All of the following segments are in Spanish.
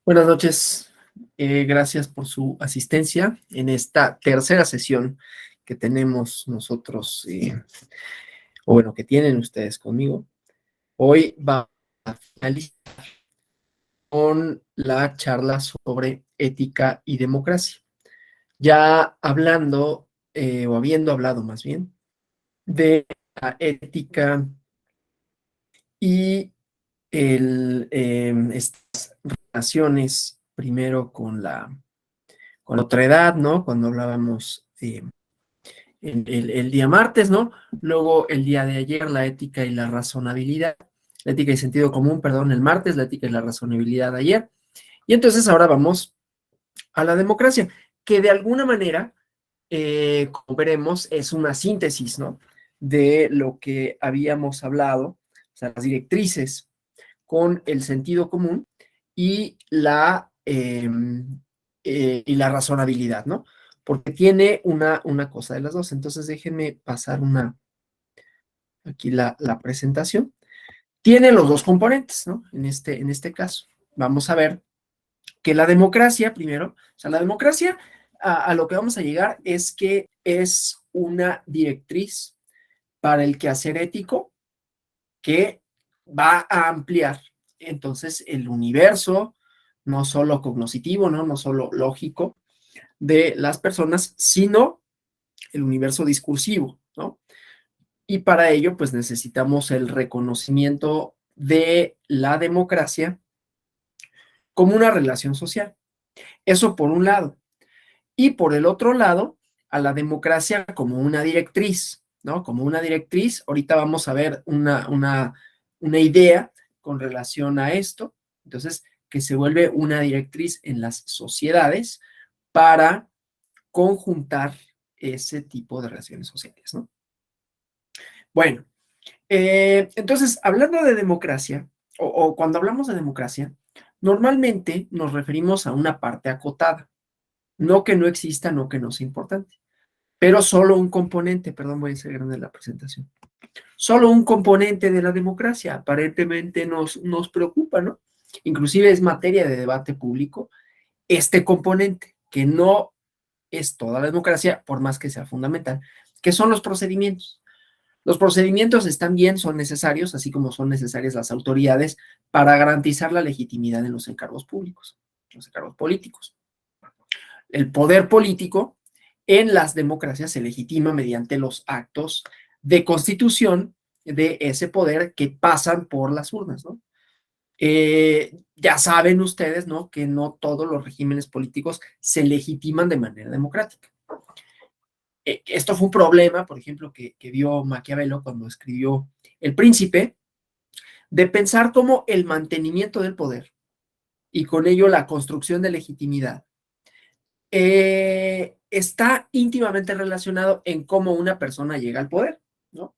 Buenas noches. Gracias por su asistencia en esta tercera sesión que tenemos nosotros, o bueno, que tienen ustedes conmigo. Hoy va a finalizar con la charla sobre ética y democracia. Ya hablando, o habiendo hablado más bien, de la ética y estas relaciones, primero con la otra edad, ¿no? Cuando hablábamos el día martes, ¿no? Luego el día de ayer, la ética y la razonabilidad, la ética y sentido común, perdón, el martes, la ética y la razonabilidad de ayer. Y entonces ahora vamos a la democracia, que de alguna manera, como veremos, es una síntesis, ¿no? De lo que habíamos hablado, o sea, las directrices con el sentido común y y la razonabilidad, ¿no? Porque tiene una cosa de las dos. Entonces déjenme pasar aquí la presentación. Tiene los dos componentes, ¿no? En este caso. Vamos a ver que la democracia, primero, o sea, la democracia a lo que vamos a llegar es que es una directriz para el quehacer ético que va a ampliar entonces el universo, no solo cognoscitivo, ¿no? No solo lógico de las personas, sino el universo discursivo, ¿no? Y para ello, pues necesitamos el reconocimiento de la democracia como una relación social. Eso por un lado. Y por el otro lado, a la democracia como una directriz, ¿no? Como una directriz. Ahorita vamos a ver una idea con relación a esto. Entonces, que se vuelve una directriz en las sociedades para conjuntar ese tipo de relaciones sociales, ¿no? Bueno, entonces, hablando de democracia, o cuando hablamos de democracia, normalmente nos referimos a una parte acotada. No que no exista, no que no sea importante, pero solo un componente, perdón, voy a hacer grande la presentación, solo un componente de la democracia aparentemente nos preocupa, ¿no? Inclusive es materia de debate público este componente, que no es toda la democracia, por más que sea fundamental, que son los procedimientos. Los procedimientos están bien, son necesarios, así como son necesarias las autoridades para garantizar la legitimidad en los encargos públicos, los encargos políticos. El poder político en las democracias se legitima mediante los actos de constitución de ese poder que pasan por las urnas, ¿no? Ya saben ustedes, ¿no? Que no todos los regímenes políticos se legitiman de manera democrática. Esto fue un problema, por ejemplo, que vio Maquiavelo cuando escribió El Príncipe, de pensar cómo el mantenimiento del poder y con ello la construcción de legitimidad está íntimamente relacionado en cómo una persona llega al poder, ¿no?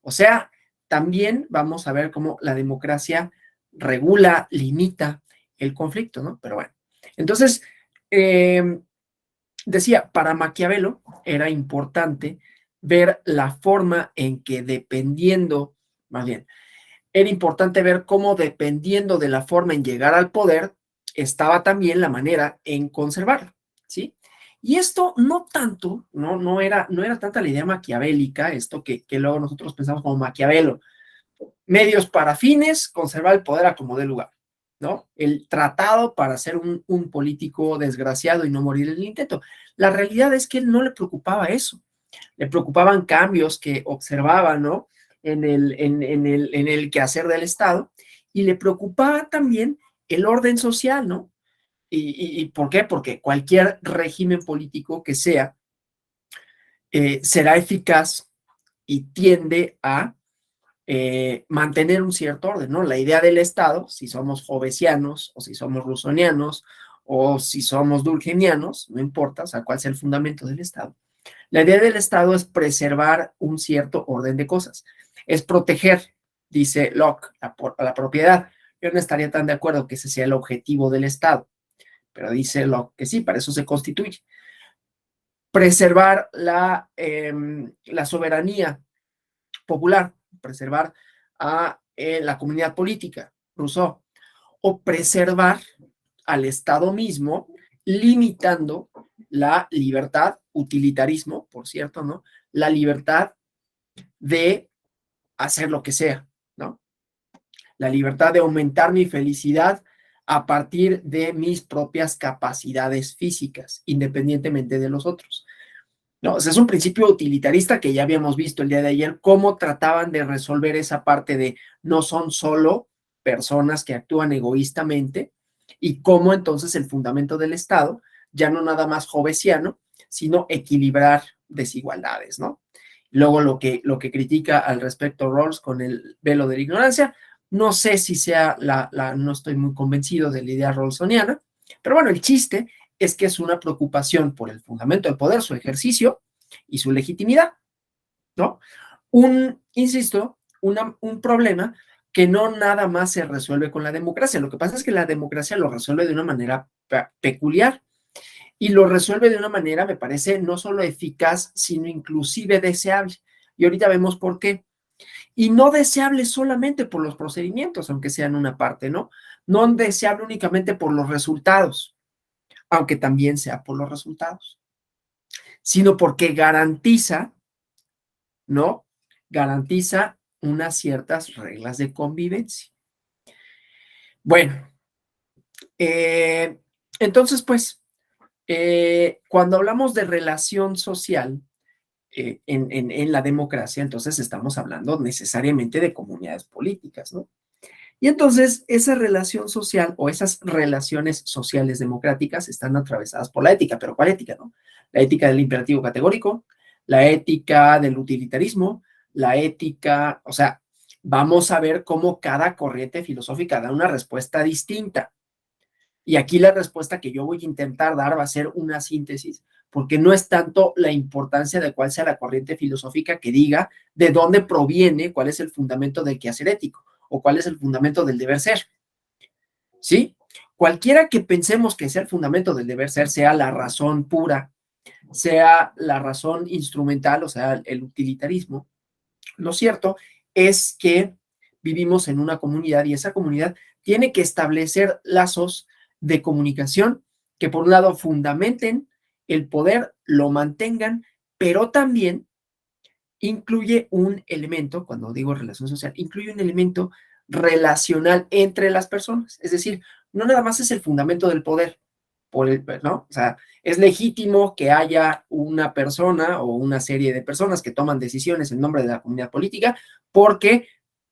O sea, también vamos a ver cómo la democracia regula, limita el conflicto, ¿no? Pero bueno, entonces, decía, para Maquiavelo era importante ver la forma en que dependiendo, más bien, era importante ver cómo dependiendo de la forma en llegar al poder, estaba también la manera en conservarlo, ¿sí? Y esto no tanto, no era tanta la idea maquiavélica, esto que luego nosotros pensamos como Maquiavelo, medios para fines, conservar el poder a como dé lugar, ¿no? El tratado para ser un político desgraciado y no morir en el intento. La realidad es que él no le preocupaba eso, le preocupaban cambios que observaba, ¿no? En el quehacer del Estado y le preocupaba también el orden social, ¿no? ¿Y por qué? Porque cualquier régimen político que sea será eficaz y tiende a mantener un cierto orden, ¿no? La idea del Estado, si somos jovesianos o si somos rusonianos o si somos durkheimianos, no importa, o sea, cuál sea el fundamento del Estado. La idea del Estado es preservar un cierto orden de cosas, es proteger, dice Locke, la propiedad. Yo no estaría tan de acuerdo que ese sea el objetivo del Estado, pero dice Locke que sí, para eso se constituye. Preservar la soberanía popular, preservar a la comunidad política, Rousseau, o preservar al Estado mismo, limitando la libertad, utilitarismo, por cierto, ¿no? La libertad de hacer lo que sea, ¿no? La libertad de aumentar mi felicidad a partir de mis propias capacidades físicas, independientemente de los otros. No, o sea, es un principio utilitarista que ya habíamos visto el día de ayer, cómo trataban de resolver esa parte de no son solo personas que actúan egoístamente y cómo entonces el fundamento del Estado, ya no nada más hobbesiano, sino equilibrar desigualdades, ¿no? Luego lo que critica al respecto Rawls con el velo de la ignorancia, no sé si sea no estoy muy convencido de la idea rawlsoniana, pero bueno, el chiste es que es una preocupación por el fundamento del poder, su ejercicio y su legitimidad, ¿no? Insisto, un problema que no nada más se resuelve con la democracia. Lo que pasa es que la democracia lo resuelve de una manera peculiar y lo resuelve de una manera, me parece, no solo eficaz, sino inclusive deseable. Y ahorita vemos por qué. Y no deseable solamente por los procedimientos, aunque sean una parte, ¿no? No deseable únicamente por los resultados, aunque también sea por los resultados, sino porque garantiza, ¿no? Garantiza unas ciertas reglas de convivencia. Bueno, entonces, pues, cuando hablamos de relación social en la democracia, entonces estamos hablando necesariamente de comunidades políticas, ¿no? Y entonces esa relación social o esas relaciones sociales democráticas están atravesadas por la ética, pero ¿cuál ética, no? La ética del imperativo categórico, la ética del utilitarismo, la ética, o sea, vamos a ver cómo cada corriente filosófica da una respuesta distinta. Y aquí la respuesta que yo voy a intentar dar va a ser una síntesis, porque no es tanto la importancia de cuál sea la corriente filosófica que diga de dónde proviene, cuál es el fundamento del quehacer ético o cuál es el fundamento del deber ser. ¿Sí? Cualquiera que pensemos que sea el fundamento del deber ser, sea la razón pura, sea la razón instrumental, o sea, el utilitarismo, lo cierto es que vivimos en una comunidad y esa comunidad tiene que establecer lazos de comunicación que por un lado fundamenten el poder, lo mantengan, pero también incluye un elemento, cuando digo relación social, incluye un elemento relacional entre las personas. Es decir, no nada más es el fundamento del poder, ¿no? O sea, es legítimo que haya una persona o una serie de personas que toman decisiones en nombre de la comunidad política porque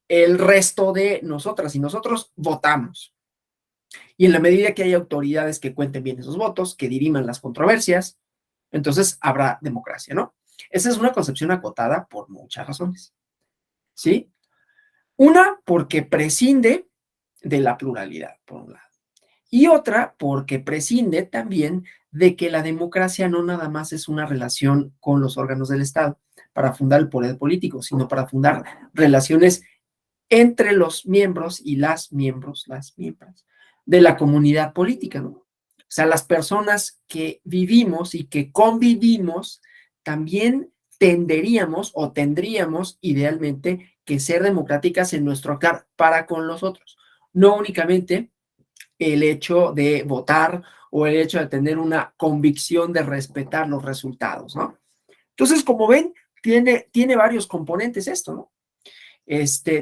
el resto de nosotras y nosotros votamos. Y en la medida que haya autoridades que cuenten bien esos votos, que diriman las controversias, entonces habrá democracia, ¿no? Esa es una concepción acotada por muchas razones, ¿sí? Una, porque prescinde de la pluralidad, por un lado. Y otra, porque prescinde también de que la democracia no nada más es una relación con los órganos del Estado para fundar el poder político, sino para fundar relaciones entre los miembros y las miembros, las miembros de la comunidad política, ¿no? O sea, las personas que vivimos y que convivimos también tenderíamos o tendríamos idealmente que ser democráticas en nuestro actuar para con los otros, no únicamente el hecho de votar o el hecho de tener una convicción de respetar los resultados, ¿no? Entonces, como ven, tiene varios componentes esto, ¿no?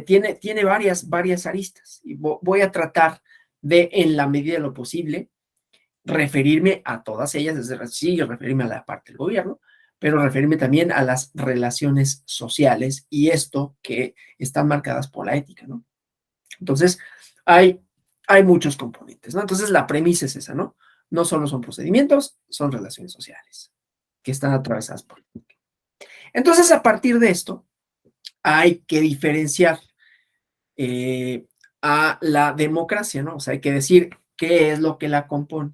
Tiene varias aristas y voy a tratar de, en la medida de lo posible, referirme a todas ellas, desde sí, referirme a la parte del gobierno, pero referirme también a las relaciones sociales y esto que están marcadas por la ética, ¿no? Entonces, hay muchos componentes, ¿no? Entonces, la premisa es esa, ¿no? No solo son procedimientos, son relaciones sociales que están atravesadas por la ética. Entonces, a partir de esto, hay que diferenciar a la democracia, ¿no? O sea, hay que decir qué es lo que la compone.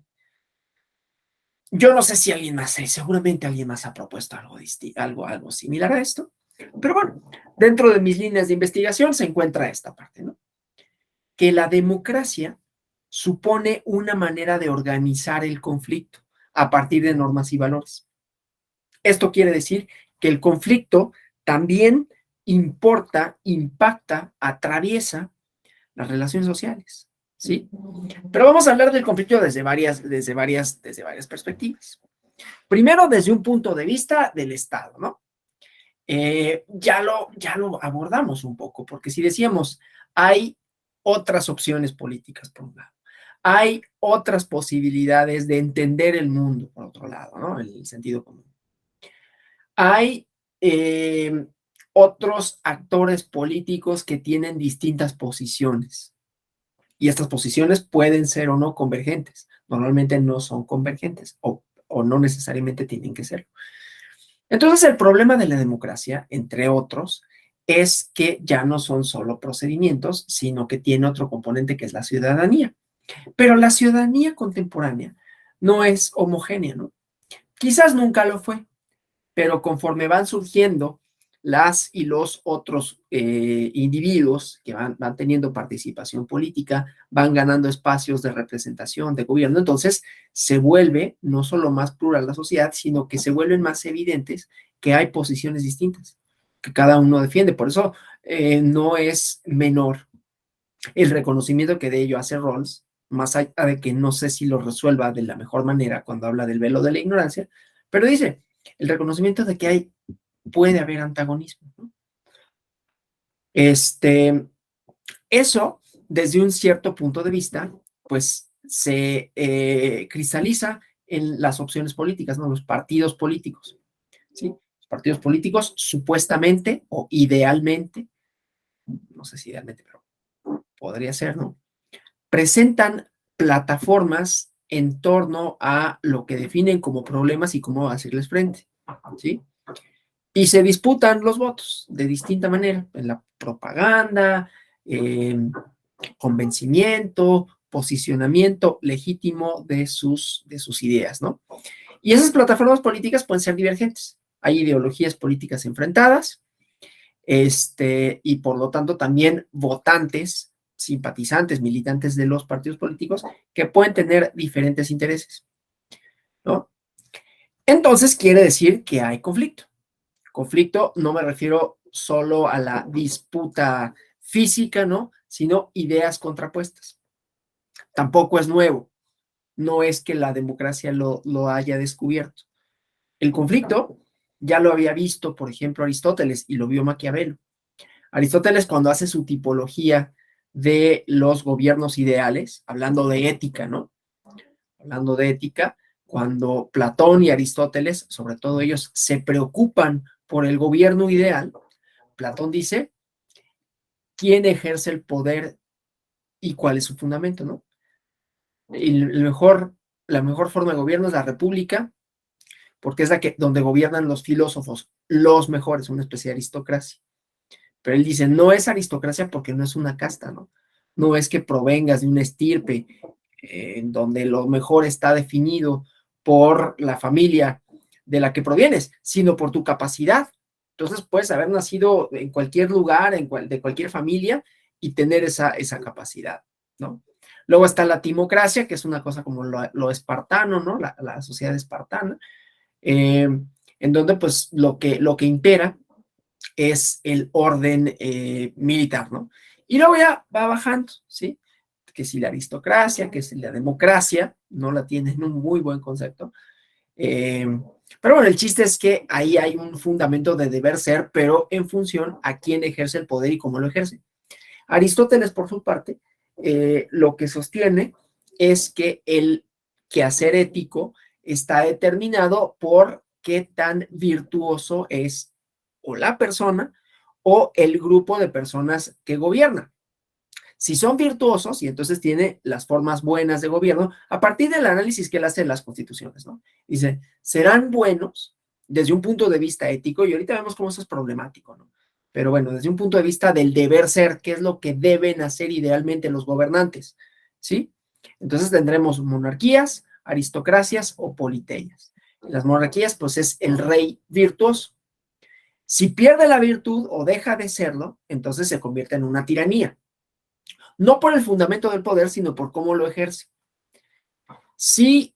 Yo no sé si alguien más, seguramente alguien más ha propuesto algo similar a esto, pero bueno, dentro de mis líneas de investigación se encuentra esta parte, ¿no? Que la democracia supone una manera de organizar el conflicto a partir de normas y valores. Esto quiere decir que el conflicto también importa, impacta, atraviesa las relaciones sociales, ¿sí? Pero vamos a hablar del conflicto desde varias perspectivas. Primero, desde un punto de vista del Estado, ¿no? Ya lo abordamos un poco, porque si decíamos, hay otras opciones políticas, por un lado, hay otras posibilidades de entender el mundo, por otro lado, ¿no? El sentido común. Hay otros actores políticos que tienen distintas posiciones, y estas posiciones pueden ser o no convergentes. Normalmente no son convergentes, o no necesariamente tienen que ser. Entonces, el problema de la democracia, entre otros, es que ya no son solo procedimientos, sino que tiene otro componente que es la ciudadanía. Pero la ciudadanía contemporánea no es homogénea, ¿no? Quizás nunca lo fue, pero conforme van surgiendo las y los otros individuos que van teniendo participación política, van ganando espacios de representación, de gobierno, entonces se vuelve no solo más plural la sociedad, sino que se vuelven más evidentes que hay posiciones distintas, que cada uno defiende. Por eso no es menor el reconocimiento que de ello hace Rawls, más allá de que no sé si lo resuelva de la mejor manera cuando habla del velo de la ignorancia, pero dice el reconocimiento de que puede haber antagonismo, ¿no? Eso, desde un cierto punto de vista, pues se cristaliza en las opciones políticas, ¿no? Los partidos políticos, ¿sí? Los partidos políticos supuestamente o idealmente, no sé si idealmente, pero podría ser, ¿no? Presentan plataformas en torno a lo que definen como problemas y cómo hacerles frente, ¿sí? Y se disputan los votos de distinta manera, en la propaganda, convencimiento, posicionamiento legítimo de sus ideas, ¿no? Y esas plataformas políticas pueden ser divergentes. Hay ideologías políticas enfrentadas, y por lo tanto también votantes, simpatizantes, militantes de los partidos políticos que pueden tener diferentes intereses, ¿no? Entonces quiere decir que hay conflicto. Conflicto no me refiero solo a la disputa física, ¿no? Sino ideas contrapuestas. Tampoco es nuevo. No es que la democracia lo haya descubierto. El conflicto ya lo había visto, por ejemplo, Aristóteles y lo vio Maquiavelo. Aristóteles, cuando hace su tipología de los gobiernos ideales, hablando de ética, ¿no? Hablando de ética, cuando Platón y Aristóteles, sobre todo ellos, se preocupan por el gobierno ideal, Platón dice, ¿quién ejerce el poder y cuál es su fundamento, ¿no? Y la mejor forma de gobierno es la república, porque es la que, donde gobiernan los filósofos, los mejores, una especie de aristocracia. Pero él dice, no es aristocracia porque no es una casta, ¿no? No es que provengas de una estirpe en donde lo mejor está definido por la familia de la que provienes, sino por tu capacidad. Entonces puedes haber nacido en cualquier lugar, de cualquier familia y tener esa capacidad, ¿no? Luego está la timocracia, que es una cosa como lo espartano, ¿no? La sociedad espartana, en donde pues lo que impera es el orden militar, ¿no? Y luego ya va bajando, ¿sí? Que si la aristocracia, que si la democracia, no la tienen un muy buen concepto. Pero bueno, el chiste es que ahí hay un fundamento de deber ser, pero en función a quién ejerce el poder y cómo lo ejerce. Aristóteles, por su parte, lo que sostiene es que el quehacer ético está determinado por qué tan virtuoso es o la persona o el grupo de personas que gobierna. Si son virtuosos, y entonces tiene las formas buenas de gobierno, a partir del análisis que él hace de las constituciones, ¿no? Dice, serán buenos desde un punto de vista ético, y ahorita vemos cómo eso es problemático, ¿no? Pero bueno, desde un punto de vista del deber ser, ¿qué es lo que deben hacer idealmente los gobernantes? ¿Sí? Entonces tendremos monarquías, aristocracias o politeías. Las monarquías, pues es el rey virtuoso. Si pierde la virtud o deja de serlo, entonces se convierte en una tiranía. No por el fundamento del poder, sino por cómo lo ejerce. Si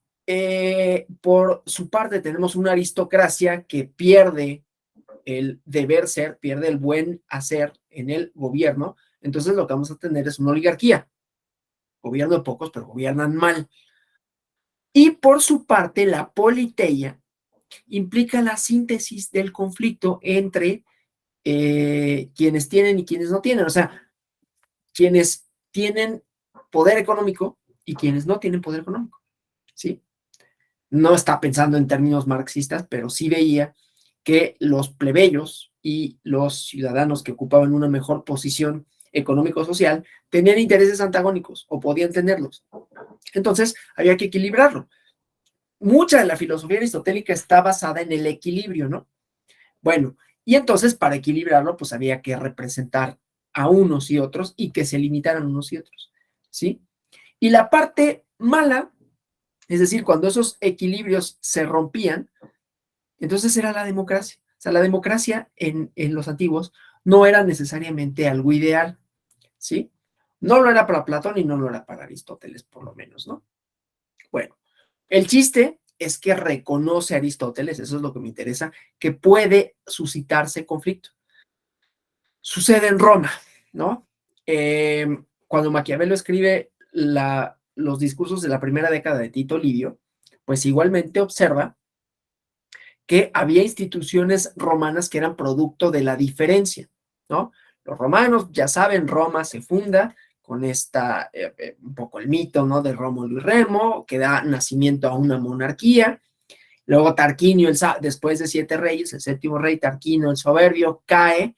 por su parte tenemos una aristocracia que pierde el deber ser, pierde el buen hacer en el gobierno, entonces lo que vamos a tener es una oligarquía. gobierno de pocos, pero gobiernan mal. Y por su parte, la politeia implica la síntesis del conflicto entre quienes tienen y quienes no tienen, o sea, quienes tienen poder económico y quienes no tienen poder económico, ¿sí? No está pensando en términos marxistas, pero sí veía que los plebeyos y los ciudadanos que ocupaban una mejor posición económico-social tenían intereses antagónicos o podían tenerlos. Entonces, había que equilibrarlo. Mucha de la filosofía aristotélica está basada en el equilibrio, ¿no? Bueno, y entonces para equilibrarlo, pues había que representar a unos y otros y que se limitaran unos y otros, ¿sí? Y la parte mala, es decir, cuando esos equilibrios se rompían, entonces era la democracia. O sea, la democracia en los antiguos no era necesariamente algo ideal, ¿sí? No lo era para Platón y no lo era para Aristóteles, por lo menos, ¿no? Bueno, el chiste es que reconoce Aristóteles, eso es lo que me interesa, que puede suscitarse conflicto. Sucede en Roma, ¿no? Cuando Maquiavelo escribe los discursos de la primera década de Tito Livio, pues igualmente observa que había instituciones romanas que eran producto de la diferencia, ¿no? Los romanos, ya saben, Roma se funda con un poco el mito, ¿no? De Rómulo y Remo, que da nacimiento a una monarquía. Luego Tarquinio, después de 7 reyes, el séptimo rey, Tarquinio el Soberbio, cae.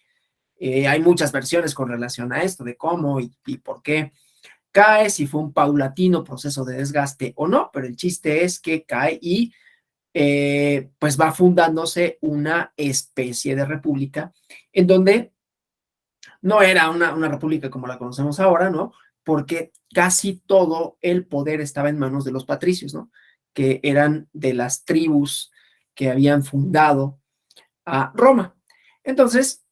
Hay muchas versiones con relación a esto, de cómo y por qué cae, si fue un paulatino proceso de desgaste o no, pero el chiste es que cae y pues va fundándose una especie de república en donde no era una república como la conocemos ahora, ¿no? Porque casi todo el poder estaba en manos de los patricios, ¿no? Que eran de las tribus que habían fundado a Roma. Entonces,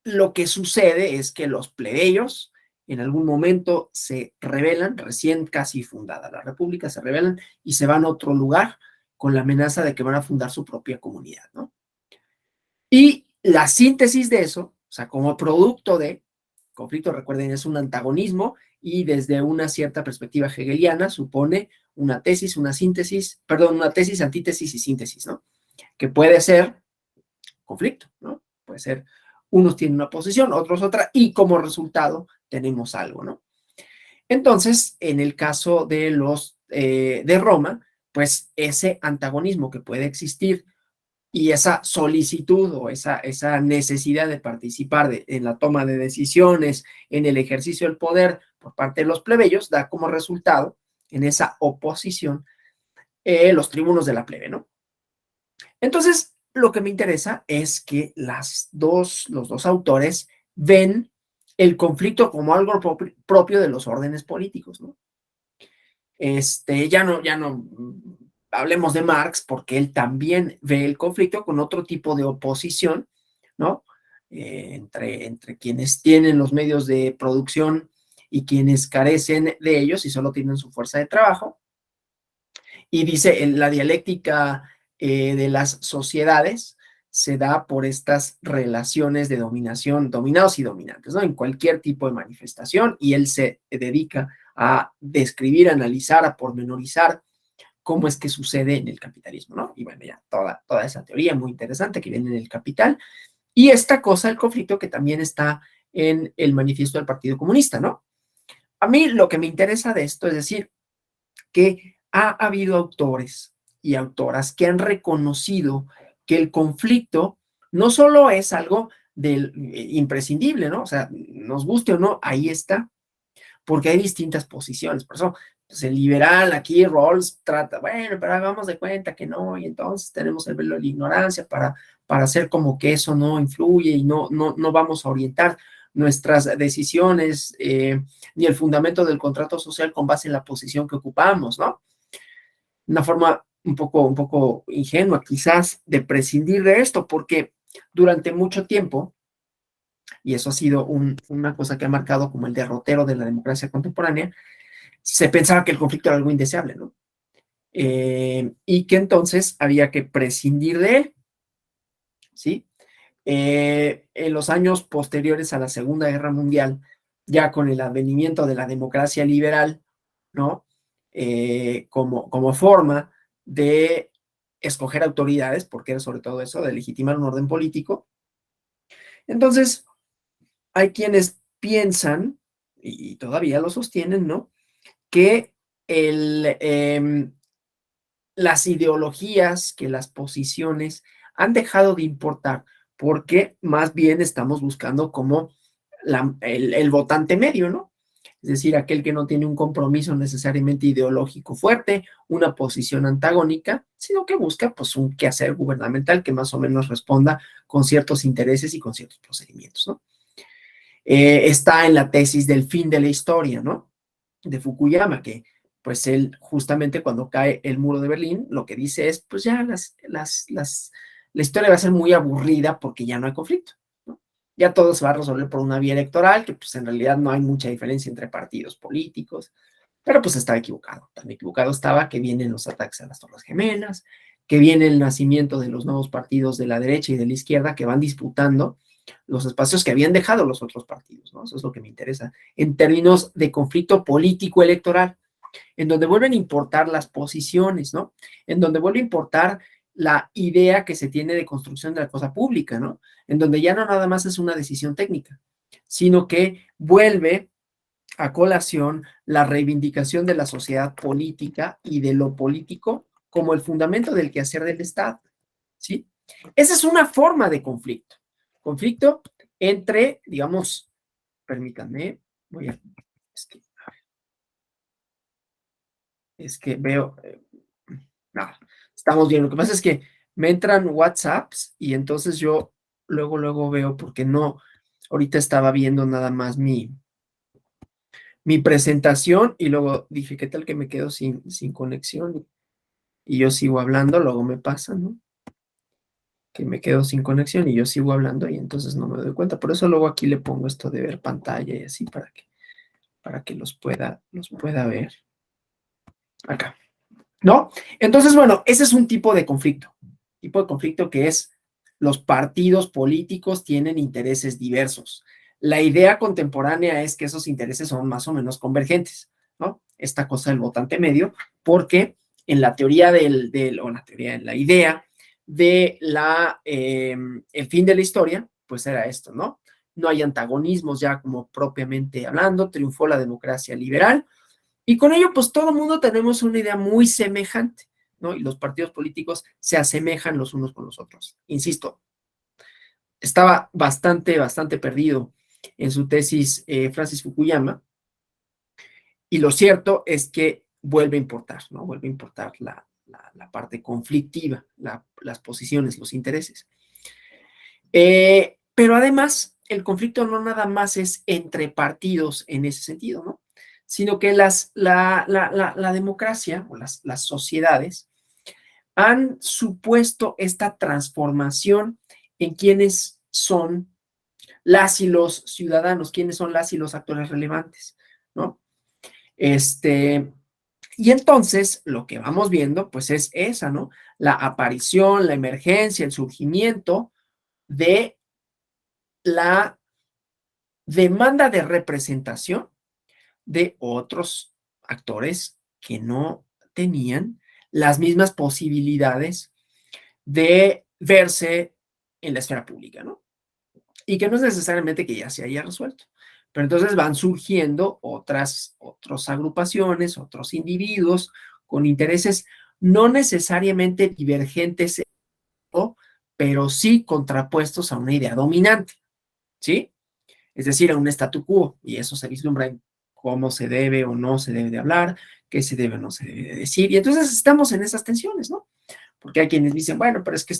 lo que sucede es que los plebeyos en algún momento se rebelan, recién casi fundada la república, se rebelan y se van a otro lugar con la amenaza de que van a fundar su propia comunidad, ¿no? Y la síntesis de eso, o sea, como producto de conflicto, recuerden, es un antagonismo y desde una cierta perspectiva hegeliana supone una tesis, una síntesis, perdón, una tesis, antítesis y síntesis, ¿no? Que puede ser conflicto, ¿no? Puede ser, unos tienen una posición, otros otra, y como resultado tenemos algo, ¿no? Entonces, en el caso de Roma, pues ese antagonismo que puede existir y esa solicitud o esa necesidad de participar en la toma de decisiones, en el ejercicio del poder por parte de los plebeyos, da como resultado en esa oposición los tribunos de la plebe, ¿no? Entonces, lo que me interesa es que los dos autores ven el conflicto como algo propio de los órdenes políticos, ¿no? Ya no hablemos de Marx, porque él también ve el conflicto con otro tipo de oposición, ¿no? Entre quienes tienen los medios de producción y quienes carecen de ellos y solo tienen su fuerza de trabajo. Y dice, la dialéctica de las sociedades se da por estas relaciones de dominación, dominados y dominantes, ¿no? En cualquier tipo de manifestación, y él se dedica a describir, a analizar, a pormenorizar cómo es que sucede en el capitalismo, ¿no? Y bueno, ya toda esa teoría muy interesante que viene en el Capital, y esta cosa, el conflicto que también está en el manifiesto del Partido Comunista, ¿no? A mí lo que me interesa de esto es decir, que ha habido autores y autoras que han reconocido que el conflicto no solo es algo imprescindible, ¿no? O sea, nos guste o no, ahí está, porque hay distintas posiciones. Por eso, pues, el liberal aquí, Rawls, trata, bueno, pero hagamos de cuenta que no, y entonces tenemos el velo de la ignorancia para hacer como que eso no influye y no vamos a orientar nuestras decisiones ni el fundamento del contrato social con base en la posición que ocupamos, ¿no? Una forma un poco ingenua quizás de prescindir de esto, porque durante mucho tiempo, y eso ha sido una cosa que ha marcado como el derrotero de la democracia contemporánea, se pensaba que el conflicto era algo indeseable, ¿no? Y que entonces había que prescindir de él, ¿sí? En los años posteriores a la Segunda Guerra Mundial, ya con el advenimiento de la democracia liberal, ¿no? Como forma de escoger autoridades, porque era sobre todo eso, de legitimar un orden político. Entonces, hay quienes piensan, y todavía lo sostienen, ¿no? Que las ideologías, que las posiciones han dejado de importar, porque más bien estamos buscando como el votante medio, ¿no? Es decir, aquel que no tiene un compromiso necesariamente ideológico fuerte, una posición antagónica, sino que busca pues un quehacer gubernamental que más o menos responda con ciertos intereses y con ciertos procedimientos, ¿no? Está en la tesis del fin de la historia, ¿no? De Fukuyama, que pues él justamente cuando cae el muro de Berlín, lo que dice es, pues ya la historia va a ser muy aburrida porque ya no hay conflicto, ¿no? Ya todo se va a resolver por una vía electoral, que pues en realidad no hay mucha diferencia entre partidos políticos, pero pues estaba equivocado. Tan equivocado estaba que vienen los ataques a las Torres Gemelas, que viene el nacimiento de los nuevos partidos de la derecha y de la izquierda que van disputando los espacios que habían dejado los otros partidos, ¿no? Eso es lo que me interesa en términos de conflicto político electoral, en donde vuelven a importar las posiciones, ¿no? En donde vuelve a importar la idea que se tiene de construcción de la cosa pública, ¿no? En donde ya no nada más es una decisión técnica, sino que vuelve a colación la reivindicación de la sociedad política y de lo político como el fundamento del quehacer del Estado, ¿sí? Esa es una forma de conflicto entre, digamos, permítanme, voy a, es que, es que veo, no, estamos bien, lo que pasa es que me entran WhatsApps y entonces yo luego veo, porque no, ahorita estaba viendo nada más mi presentación y luego dije, ¿qué tal que me quedo sin conexión? Y yo sigo hablando, luego me pasa, ¿no? Que me quedo sin conexión y yo sigo hablando y entonces no me doy cuenta. Por eso luego aquí le pongo esto de ver pantalla y así para que los pueda ver acá, ¿no? Entonces, bueno, ese es un tipo de conflicto que es los partidos políticos tienen intereses diversos. La idea contemporánea es que esos intereses son más o menos convergentes, ¿no? Esta cosa del votante medio, porque en la teoría o en la teoría, en la idea de el fin de la historia, pues era esto, ¿no? No hay antagonismos ya como propiamente hablando, triunfó la democracia liberal, y con ello, pues todo el mundo tenemos una idea muy semejante, ¿no? Y los partidos políticos se asemejan los unos con los otros. Insisto, estaba bastante perdido en su tesis Francis Fukuyama, y lo cierto es que vuelve a importar, ¿no? Vuelve a importar la parte conflictiva, las posiciones, los intereses. Pero además, el conflicto no nada más es entre partidos en ese sentido, ¿no? Sino que la democracia o las sociedades han supuesto esta transformación en quienes son las y los ciudadanos, quienes son las y los actores relevantes, ¿no? Y entonces lo que vamos viendo, pues es esa, ¿no? La aparición, la emergencia, el surgimiento de la demanda de representación de otros actores que no tenían las mismas posibilidades de verse en la esfera pública, ¿no? Y que no es necesariamente que ya se haya resuelto. Pero entonces van surgiendo otras agrupaciones, otros individuos con intereses no necesariamente divergentes, pero sí contrapuestos a una idea dominante, ¿sí? Es decir, a un statu quo, y eso se vislumbra en cómo se debe o no se debe de hablar, qué se debe o no se debe de decir, y entonces estamos en esas tensiones, ¿no? Porque hay quienes dicen, bueno, pero es que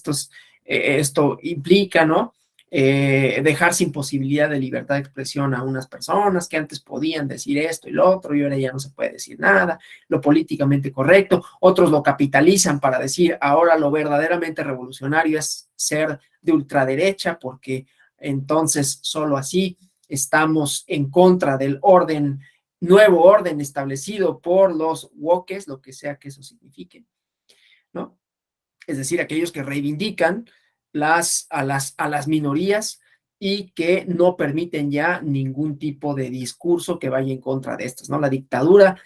esto implica, ¿no? Dejar sin posibilidad de libertad de expresión a unas personas que antes podían decir esto y lo otro, y ahora ya no se puede decir nada, lo políticamente correcto, otros lo capitalizan para decir, ahora lo verdaderamente revolucionario es ser de ultraderecha, porque entonces solo así estamos en contra del nuevo orden establecido por los wokes, lo que sea que eso signifique, ¿no? Es decir, aquellos que reivindican a las minorías y que no permiten ya ningún tipo de discurso que vaya en contra de estas, ¿no? La dictadura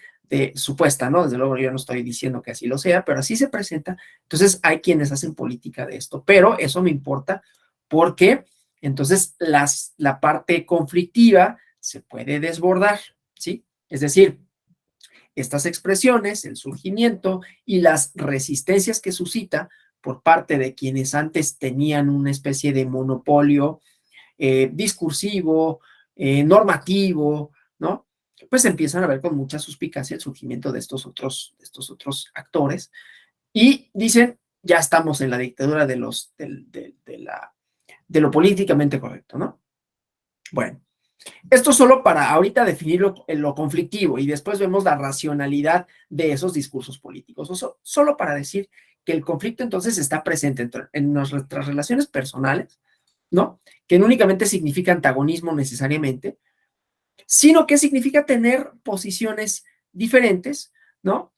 supuesta, ¿no? Desde luego yo no estoy diciendo que así lo sea, pero así se presenta. Entonces hay quienes hacen política de esto, pero eso me importa porque entonces la parte conflictiva se puede desbordar, ¿sí? Es decir, estas expresiones, el surgimiento y las resistencias que suscita por parte de quienes antes tenían una especie de monopolio discursivo, normativo, ¿no? Pues empiezan a ver con mucha suspicacia el surgimiento de estos otros actores y dicen, ya estamos en la dictadura de lo políticamente correcto, ¿no? Bueno, esto solo para ahorita definir lo conflictivo y después vemos la racionalidad de esos discursos políticos. Solo para decir que el conflicto entonces está presente en nuestras relaciones personales, ¿no? Que no únicamente significa antagonismo necesariamente, sino que significa tener posiciones diferentes, ¿no?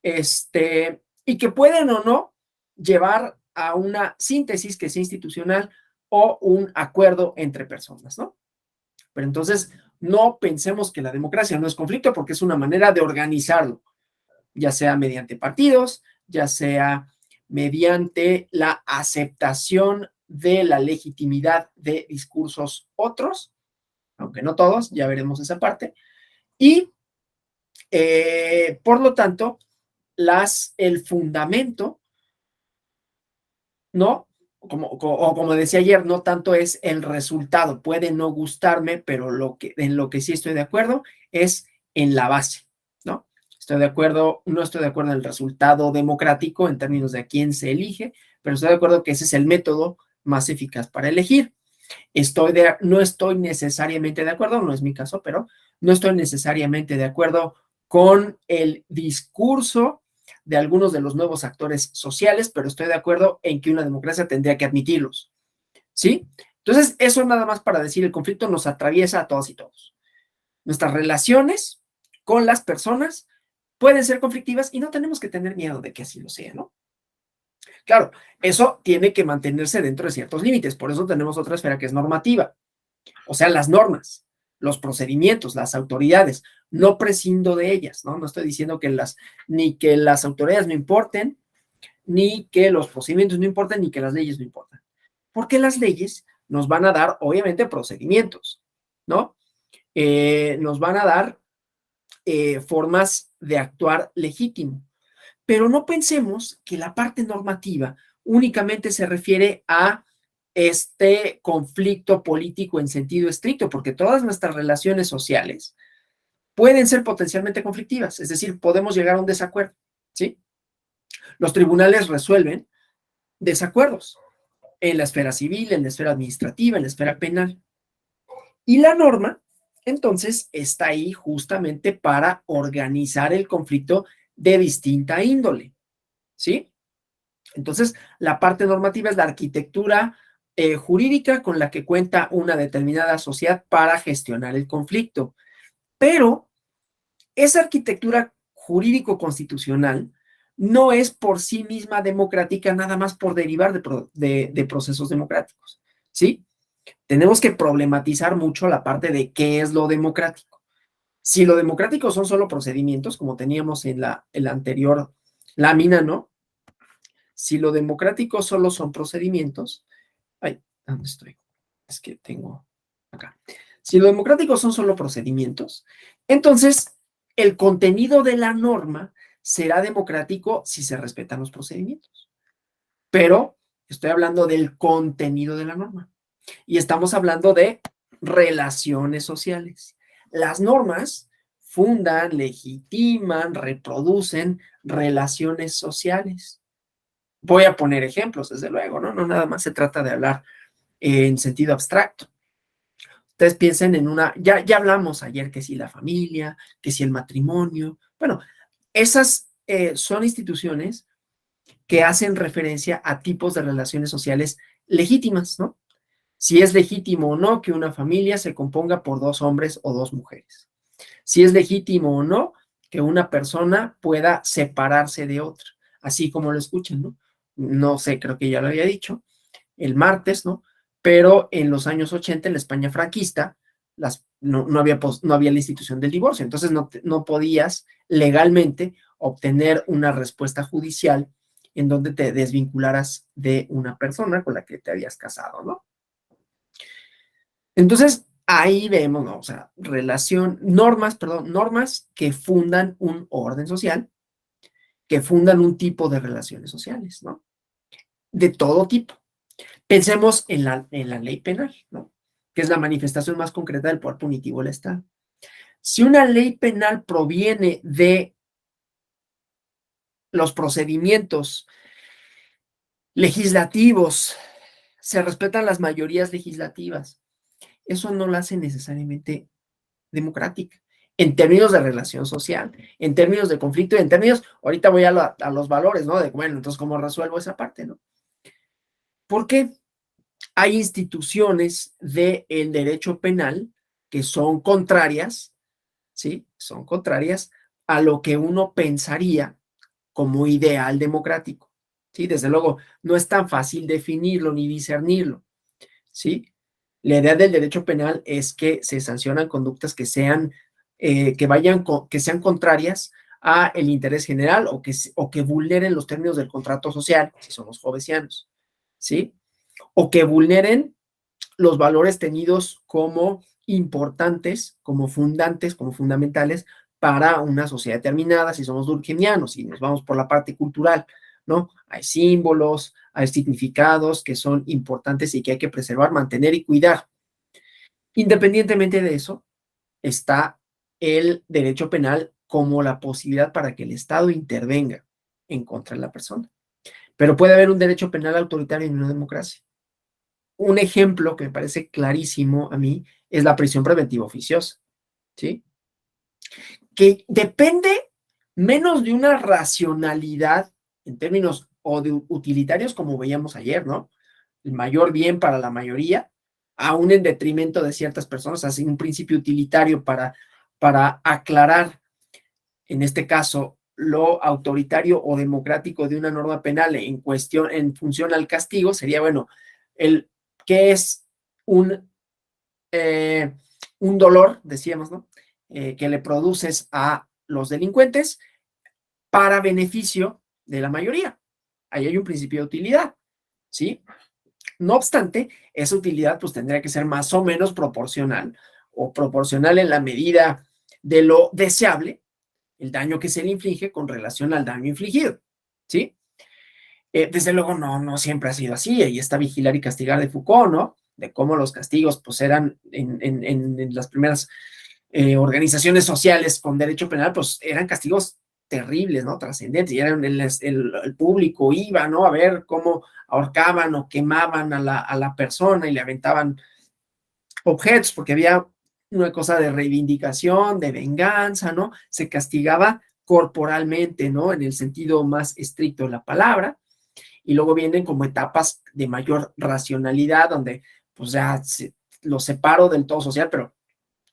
Y que pueden o no llevar a una síntesis que sea institucional o un acuerdo entre personas, ¿no? Pero entonces no pensemos que la democracia no es conflicto porque es una manera de organizarlo, ya sea mediante partidos, ya sea mediante la aceptación de la legitimidad de discursos otros, aunque no todos, ya veremos esa parte, y por lo tanto, el fundamento, ¿no? Como decía ayer, no tanto es el resultado, puede no gustarme, pero en lo que sí estoy de acuerdo es en la base, ¿no? Estoy de acuerdo, no estoy de acuerdo en el resultado democrático en términos de a quién se elige, pero estoy de acuerdo que ese es el método más eficaz para elegir. No estoy necesariamente de acuerdo, no es mi caso, pero no estoy necesariamente de acuerdo con el discurso de algunos de los nuevos actores sociales, pero estoy de acuerdo en que una democracia tendría que admitirlos, ¿sí? Entonces, eso nada más para decir, el conflicto nos atraviesa a todos y todos. Nuestras relaciones con las personas pueden ser conflictivas y no tenemos que tener miedo de que así lo sea, ¿no? Claro, eso tiene que mantenerse dentro de ciertos límites, por eso tenemos otra esfera que es normativa, o sea, las normas, los procedimientos, las autoridades, no prescindo de ellas, ¿no? No estoy diciendo ni que las autoridades no importen, ni que los procedimientos no importen, ni que las leyes no importan, porque las leyes nos van a dar, obviamente, procedimientos, ¿no? Nos van a dar formas de actuar legítimo. Pero no pensemos que la parte normativa únicamente se refiere a este conflicto político en sentido estricto, porque todas nuestras relaciones sociales pueden ser potencialmente conflictivas, es decir, podemos llegar a un desacuerdo, ¿sí? Los tribunales resuelven desacuerdos en la esfera civil, en la esfera administrativa, en la esfera penal. Y la norma, entonces, está ahí justamente para organizar el conflicto de distinta índole, ¿sí? Entonces, la parte normativa es la arquitectura jurídica con la que cuenta una determinada sociedad para gestionar el conflicto. Pero esa arquitectura jurídico-constitucional no es por sí misma democrática nada más por derivar de procesos democráticos, ¿sí? Tenemos que problematizar mucho la parte de qué es lo democrático. Si lo democrático son solo procedimientos, como teníamos en la anterior lámina, ¿no? Si lo democrático solo son procedimientos, ay, ¿dónde estoy? Es que tengo acá. Si lo democrático son solo procedimientos, entonces el contenido de la norma será democrático si se respetan los procedimientos. Pero estoy hablando del contenido de la norma y estamos hablando de relaciones sociales. Las normas fundan, legitiman, reproducen relaciones sociales. Voy a poner ejemplos, desde luego, ¿no? No nada más se trata de hablar en sentido abstracto. Ustedes piensen en ya hablamos ayer que si la familia, que si el matrimonio. Bueno, esas son instituciones que hacen referencia a tipos de relaciones sociales legítimas, ¿no? Si es legítimo o no que una familia se componga por dos hombres o dos mujeres. Si es legítimo o no que una persona pueda separarse de otra, así como lo escuchan, ¿no? No sé, creo que ya lo había dicho el martes, ¿no? pero en los años 80, en la España franquista, no había la institución del divorcio, entonces no podías legalmente obtener una respuesta judicial en donde te desvincularas de una persona con la que te habías casado, ¿no? Entonces, ahí vemos, ¿no? O sea, normas que fundan un orden social, que fundan un tipo de relaciones sociales, ¿no? De todo tipo. Pensemos en la ley penal, ¿no? Que es la manifestación más concreta del poder punitivo del Estado. Si una ley penal proviene de los procedimientos legislativos, se respetan las mayorías legislativas, eso no la hace necesariamente democrática, en términos de relación social, en términos de conflicto y en términos, ahorita voy a los valores, ¿no? De, bueno, entonces, ¿cómo resuelvo esa parte, no? ¿Por qué? Hay instituciones del derecho penal que son contrarias, ¿sí? Son contrarias a lo que uno pensaría como ideal democrático, ¿sí? Desde luego, no es tan fácil definirlo ni discernirlo, ¿sí? La idea del derecho penal es que se sancionan conductas que sean, que sean contrarias a el interés general o que vulneren los términos del contrato social, si somos jovesianos, ¿sí? O que vulneren los valores tenidos como importantes, como fundantes, como fundamentales para una sociedad determinada, si somos durkheimianos y nos vamos por la parte cultural, ¿no? Hay símbolos, hay significados que son importantes y que hay que preservar, mantener y cuidar. Independientemente de eso, está el derecho penal como la posibilidad para que el Estado intervenga en contra de la persona. Pero puede haber un derecho penal autoritario en una democracia. Un ejemplo que me parece clarísimo a mí es la prisión preventiva oficiosa, ¿sí? Que depende menos de una racionalidad en términos o de utilitarios, como veíamos ayer, ¿no? El mayor bien para la mayoría, aún en detrimento de ciertas personas, así un principio utilitario para aclarar, en este caso, lo autoritario o democrático de una norma penal en cuestión, en función al castigo, sería, bueno, el que es un, eh, un dolor, decíamos, ¿no? Que le produces a los delincuentes para beneficio de la mayoría. Ahí hay un principio de utilidad, ¿sí? No obstante, esa utilidad pues tendría que ser más o menos proporcional o proporcional en la medida de lo deseable, el daño que se le inflige con relación al daño infligido, ¿sí? Desde luego no siempre ha sido así, ahí está Vigilar y Castigar de Foucault, ¿no? De cómo los castigos pues eran en las primeras organizaciones sociales con derecho penal, pues eran castigos terribles, ¿no? Trascendentes, y eran el público iba, ¿no? A ver cómo ahorcaban o quemaban a la persona y le aventaban objetos, porque había una cosa de reivindicación, de venganza, ¿no? Se castigaba corporalmente, ¿no? En el sentido más estricto de la palabra, y luego vienen como etapas de mayor racionalidad, donde pues ya lo separo del todo social, pero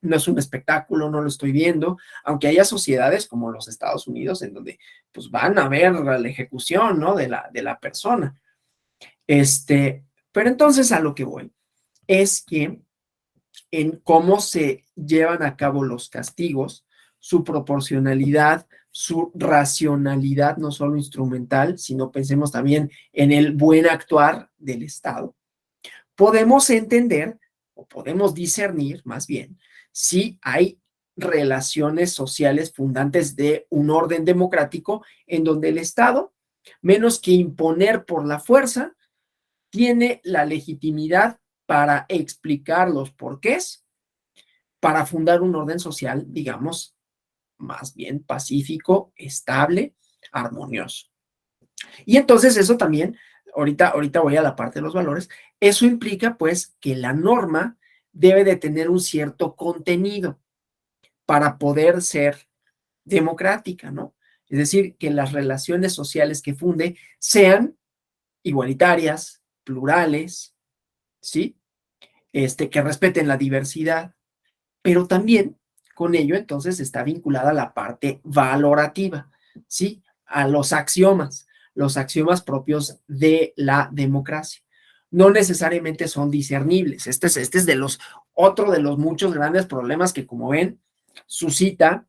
no es un espectáculo, no lo estoy viendo, aunque haya sociedades como los Estados Unidos en donde pues van a ver la ejecución, ¿no? De la persona. Pero entonces a lo que voy es que en cómo se llevan a cabo los castigos, su proporcionalidad, su racionalidad, no solo instrumental, sino pensemos también en el buen actuar del Estado, podemos entender o podemos discernir más bien si hay relaciones sociales fundantes de un orden democrático en donde el Estado, menos que imponer por la fuerza, tiene la legitimidad para explicar los porqués, para fundar un orden social, digamos, más bien pacífico, estable, armonioso. Y entonces eso también, ahorita voy a la parte de los valores, eso implica pues que la norma debe de tener un cierto contenido para poder ser democrática, ¿no? Es decir, que las relaciones sociales que funde sean igualitarias, plurales, ¿sí? Que respeten la diversidad, pero también con ello entonces está vinculada la parte valorativa, ¿sí? A los axiomas propios de la democracia. no necesariamente son discernibles. Este es otro de los muchos grandes problemas que, como ven, suscita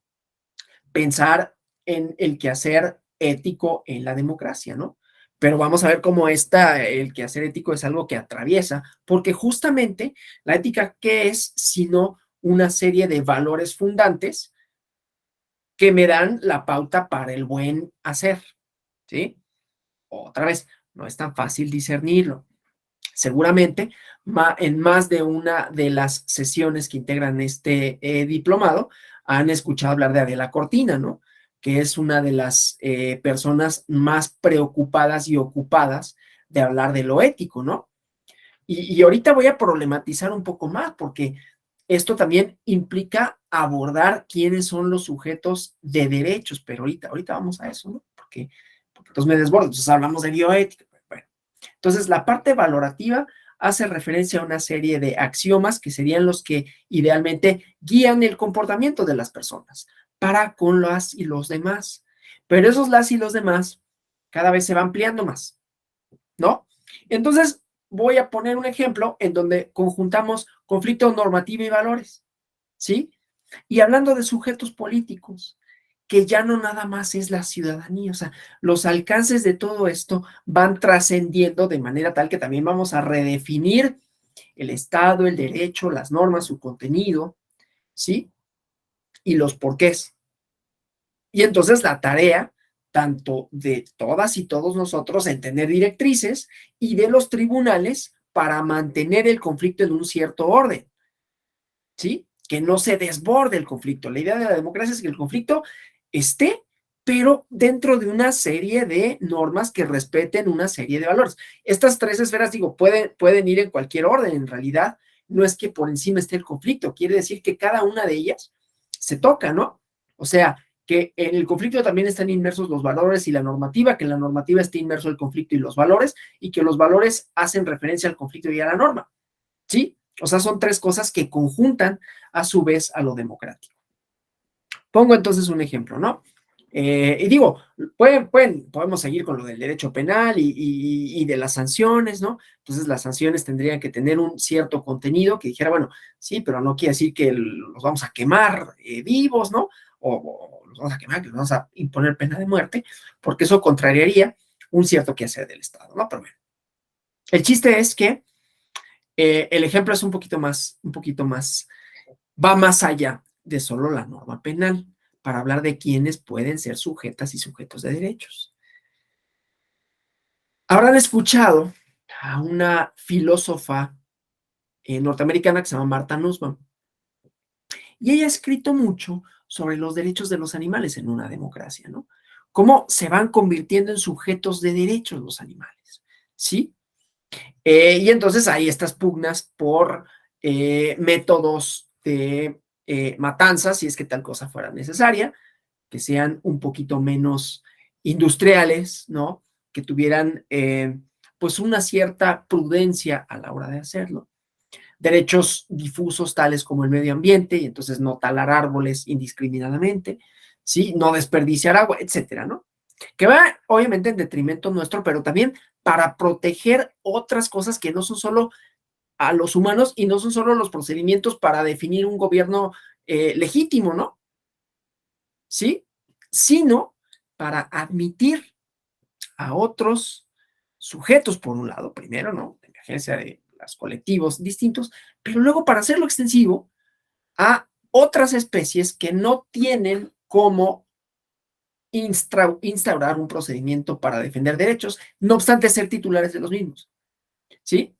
pensar en el quehacer ético en la democracia, ¿no? Pero vamos a ver cómo el quehacer ético es algo que atraviesa, porque justamente la ética, ¿qué es sino una serie de valores fundantes que me dan la pauta para el buen hacer? ¿Sí? Otra vez, no es tan fácil discernirlo. Seguramente en más de una de las sesiones que integran este diplomado han escuchado hablar de Adela Cortina, ¿no? Que es una de las personas más preocupadas y ocupadas de hablar de lo ético, ¿no? Y ahorita voy a problematizar un poco más, porque esto también implica abordar quiénes son los sujetos de derechos, pero ahorita vamos a eso, ¿no? Porque entonces me desbordo, entonces hablamos de bioética. Bueno, entonces la parte valorativa hace referencia a una serie de axiomas que serían los que idealmente guían el comportamiento de las personas para con las y los demás. Pero esos las y los demás cada vez se va ampliando más, ¿no? Entonces, voy a poner un ejemplo en donde conjuntamos conflicto normativo y valores, ¿sí? Y hablando de sujetos políticos, que ya no nada más es la ciudadanía, o sea, los alcances de todo esto van trascendiendo de manera tal que también vamos a redefinir el Estado, el derecho, las normas, su contenido, ¿sí? Y los porqués. Y entonces la tarea, tanto de todas y todos nosotros, en tener directrices y de los tribunales para mantener el conflicto en un cierto orden, ¿sí? Que no se desborde el conflicto. La idea de la democracia es que el conflicto esté, pero dentro de una serie de normas que respeten una serie de valores. Estas tres esferas, digo, pueden ir en cualquier orden. En realidad, no es que por encima esté el conflicto, quiere decir que cada una de ellas se toca, ¿no? O sea, que en el conflicto también están inmersos los valores y la normativa, que en la normativa esté inmerso el conflicto y los valores, y que los valores hacen referencia al conflicto y a la norma, ¿sí? O sea, son tres cosas que conjuntan a su vez a lo democrático. Pongo entonces un ejemplo, ¿no? Y digo, podemos seguir con lo del derecho penal y de las sanciones, ¿no? Entonces las sanciones tendrían que tener un cierto contenido que dijera, bueno, sí, pero no quiere decir que los vamos a quemar vivos, ¿no? O los vamos a quemar, que los vamos a imponer pena de muerte, porque eso contrariaría un cierto quehacer del Estado, ¿no? Pero bueno, el chiste es que el ejemplo es un poquito más, va más allá de solo la norma penal para hablar de quiénes pueden ser sujetas y sujetos de derechos. Habrán escuchado a una filósofa norteamericana que se llama Martha Nussbaum, y ella ha escrito mucho sobre los derechos de los animales en una democracia, ¿no? Cómo se van convirtiendo en sujetos de derechos los animales, ¿sí? Y entonces hay estas pugnas por métodos de matanza, si es que tal cosa fuera necesaria, que sean un poquito menos industriales, ¿no? Que tuvieran pues una cierta prudencia a la hora de hacerlo. Derechos difusos tales como el medio ambiente, y entonces no talar árboles indiscriminadamente, ¿sí? No desperdiciar agua, etcétera, ¿no? Que va obviamente en detrimento nuestro, pero también para proteger otras cosas que no son solo a los humanos y no son solo los procedimientos para definir un gobierno legítimo, ¿no? ¿Sí? Sino para admitir a otros sujetos, por un lado, primero, ¿no? De emergencia de los colectivos distintos, pero luego para hacerlo extensivo a otras especies que no tienen cómo instaurar un procedimiento para defender derechos, no obstante ser titulares de los mismos, ¿sí?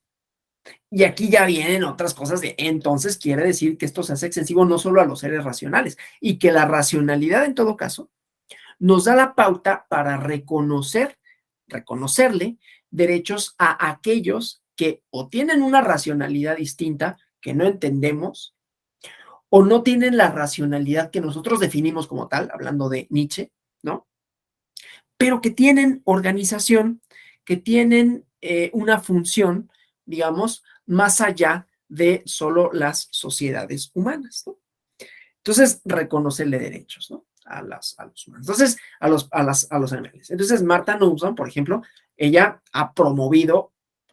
Y aquí ya vienen otras cosas de, entonces quiere decir que esto se hace extensivo no solo a los seres racionales y que la racionalidad en todo caso nos da la pauta para reconocerle derechos a aquellos que o tienen una racionalidad distinta que no entendemos o no tienen la racionalidad que nosotros definimos como tal, hablando de Nietzsche, ¿no? Pero que tienen organización, que tienen una función, digamos, más allá de solo las sociedades humanas, ¿no? Entonces, reconocerle derechos, ¿no? A los humanos. Entonces, a los animales. Entonces, Martha Nussbaum, por ejemplo, ella ha promovido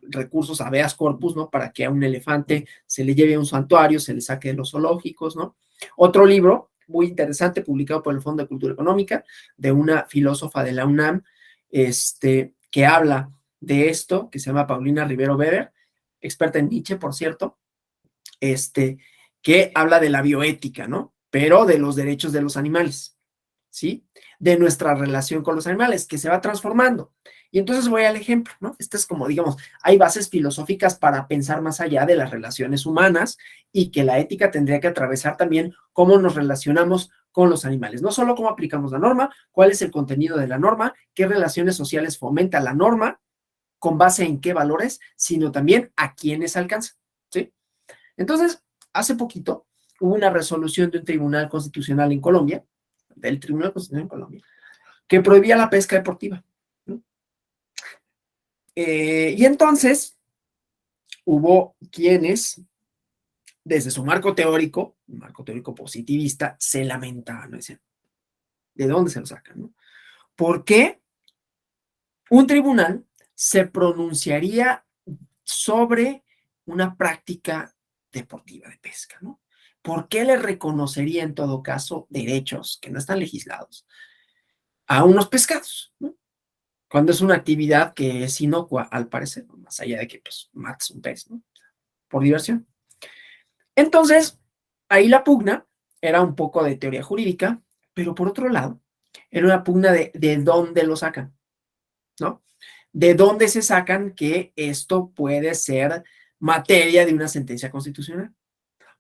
recursos habeas corpus, ¿no? Para que a un elefante se le lleve a un santuario, se le saque de los zoológicos, ¿no? Otro libro muy interesante, publicado por el Fondo de Cultura Económica, de una filósofa de la UNAM, que habla de esto, que se llama Paulina Rivero Weber, experta en Nietzsche, por cierto, que habla de la bioética, ¿no? Pero de los derechos de los animales, ¿sí? De nuestra relación con los animales, que se va transformando. Y entonces voy al ejemplo, ¿no? Este es como, digamos, hay bases filosóficas para pensar más allá de las relaciones humanas y que la ética tendría que atravesar también cómo nos relacionamos con los animales. No solo cómo aplicamos la norma, cuál es el contenido de la norma, qué relaciones sociales fomenta la norma, con base en qué valores, sino también a quiénes alcanza, ¿sí? Entonces, hace poquito hubo una resolución de un tribunal constitucional en Colombia, del Tribunal Constitucional en Colombia, que prohibía la pesca deportiva, ¿no? Y entonces hubo quienes, desde su marco teórico, un marco teórico positivista, se lamentaban, ¿no? Decían, ¿de dónde se lo sacan, no? ¿Por qué un tribunal se pronunciaría sobre una práctica deportiva de pesca, ¿no? ¿Por qué le reconocería en todo caso derechos que no están legislados a unos pescados, ¿no? Cuando es una actividad que es inocua, al parecer, ¿no? Más allá de que pues mates un pez, ¿no? Por diversión. Entonces, ahí la pugna era un poco de teoría jurídica, pero por otro lado, era una pugna de dónde lo sacan, ¿no? ¿De dónde se sacan que esto puede ser materia de una sentencia constitucional?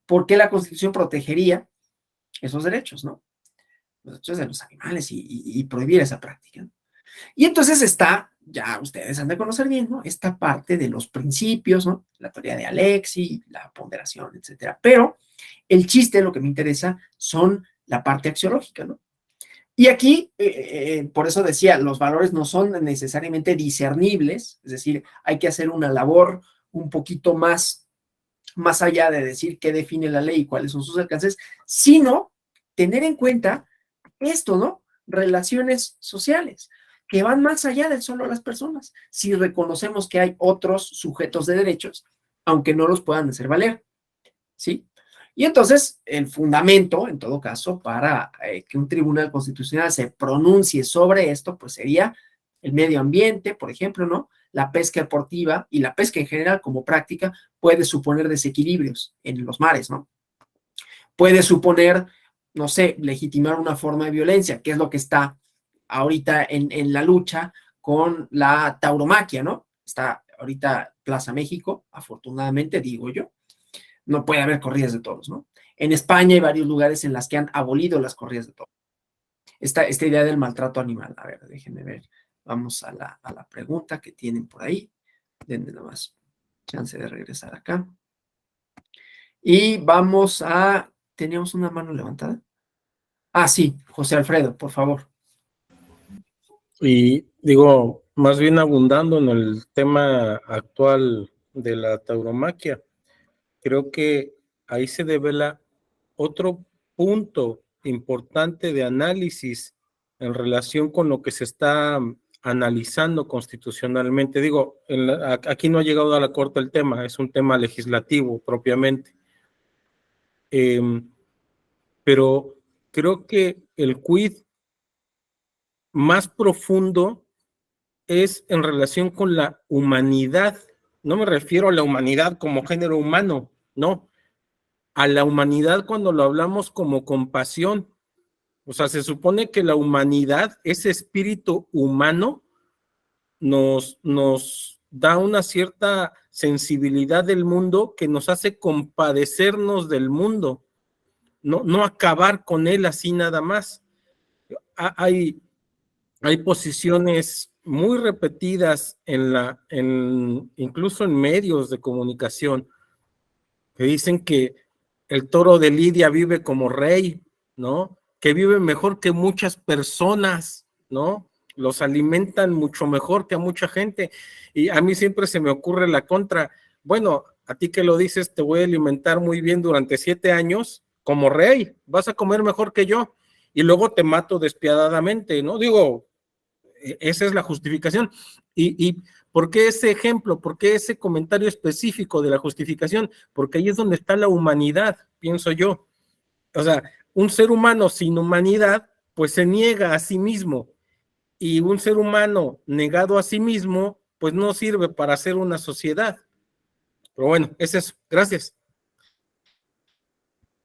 ¿Por qué la Constitución protegería esos derechos, no? Los derechos de los animales y prohibir esa práctica, ¿no? Y entonces está, ya ustedes han de conocer bien, ¿no? Esta parte de los principios, ¿no? La teoría de Alexi, la ponderación, etcétera. Pero el chiste, lo que me interesa, son la parte axiológica, ¿no? Y aquí, por eso decía, los valores no son necesariamente discernibles, es decir, hay que hacer una labor un poquito más allá de decir qué define la ley y cuáles son sus alcances, sino tener en cuenta esto, ¿no? Relaciones sociales, que van más allá de solo las personas, si reconocemos que hay otros sujetos de derechos, aunque no los puedan hacer valer, ¿sí? Y entonces, el fundamento, en todo caso, para que un tribunal constitucional se pronuncie sobre esto, pues sería el medio ambiente, por ejemplo, ¿no? La pesca deportiva y la pesca en general como práctica puede suponer desequilibrios en los mares, ¿no? Puede suponer, no sé, legitimar una forma de violencia, que es lo que está ahorita en la lucha con la tauromaquia, ¿no? Está ahorita Plaza México, afortunadamente, digo yo, no puede haber corridas de toros, ¿no? En España hay varios lugares en las que han abolido las corridas de toros. Esta idea del maltrato animal, a ver, déjenme ver, vamos a la pregunta que tienen por ahí, denme nada más chance de regresar acá. Y vamos a, ¿teníamos una mano levantada? Ah, sí, José Alfredo, por favor. Y digo, más bien abundando en el tema actual de la tauromaquia, creo que ahí se devela otro punto importante de análisis en relación con lo que se está analizando constitucionalmente. Digo, aquí no ha llegado a la Corte el tema, es un tema legislativo propiamente. Pero creo que el quid más profundo es en relación con la humanidad. No me refiero a la humanidad como género humano, no. A la humanidad cuando lo hablamos como compasión. O sea, se supone que la humanidad, ese espíritu humano, nos da una cierta sensibilidad del mundo que nos hace compadecernos del mundo, no acabar con él así nada más. Hay posiciones muy repetidas incluso en medios de comunicación que dicen que el toro de Lidia vive como rey, ¿no? Que vive mejor que muchas personas, ¿no? Los alimentan mucho mejor que a mucha gente. Y a mí siempre se me ocurre la contra. Bueno, a ti que lo dices, te voy a alimentar muy bien durante 7 años como rey. Vas a comer mejor que yo. Y luego te mato despiadadamente, ¿no? Digo, esa es la justificación. Y ¿Por qué ese ejemplo? ¿Por qué ese comentario específico de la justificación? Porque ahí es donde está la humanidad, pienso yo. O sea, un ser humano sin humanidad, pues se niega a sí mismo. Y un ser humano negado a sí mismo, pues no sirve para hacer una sociedad. Pero bueno, es eso. Gracias.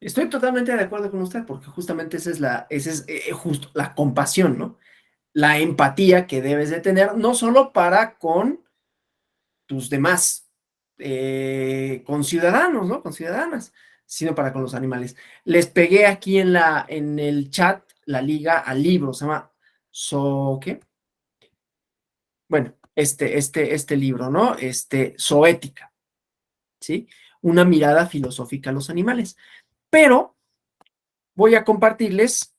Estoy totalmente de acuerdo con usted, porque justamente esa es justo la compasión, ¿no? La empatía que debes de tener, no solo para con tus demás conciudadanos, ¿no? Conciudadanas, sino para con los animales. Les pegué aquí en el chat la liga al libro, se llama ¿qué? Bueno, este libro, ¿no? Zoética, ¿sí? Una mirada filosófica a los animales. Pero voy a compartirles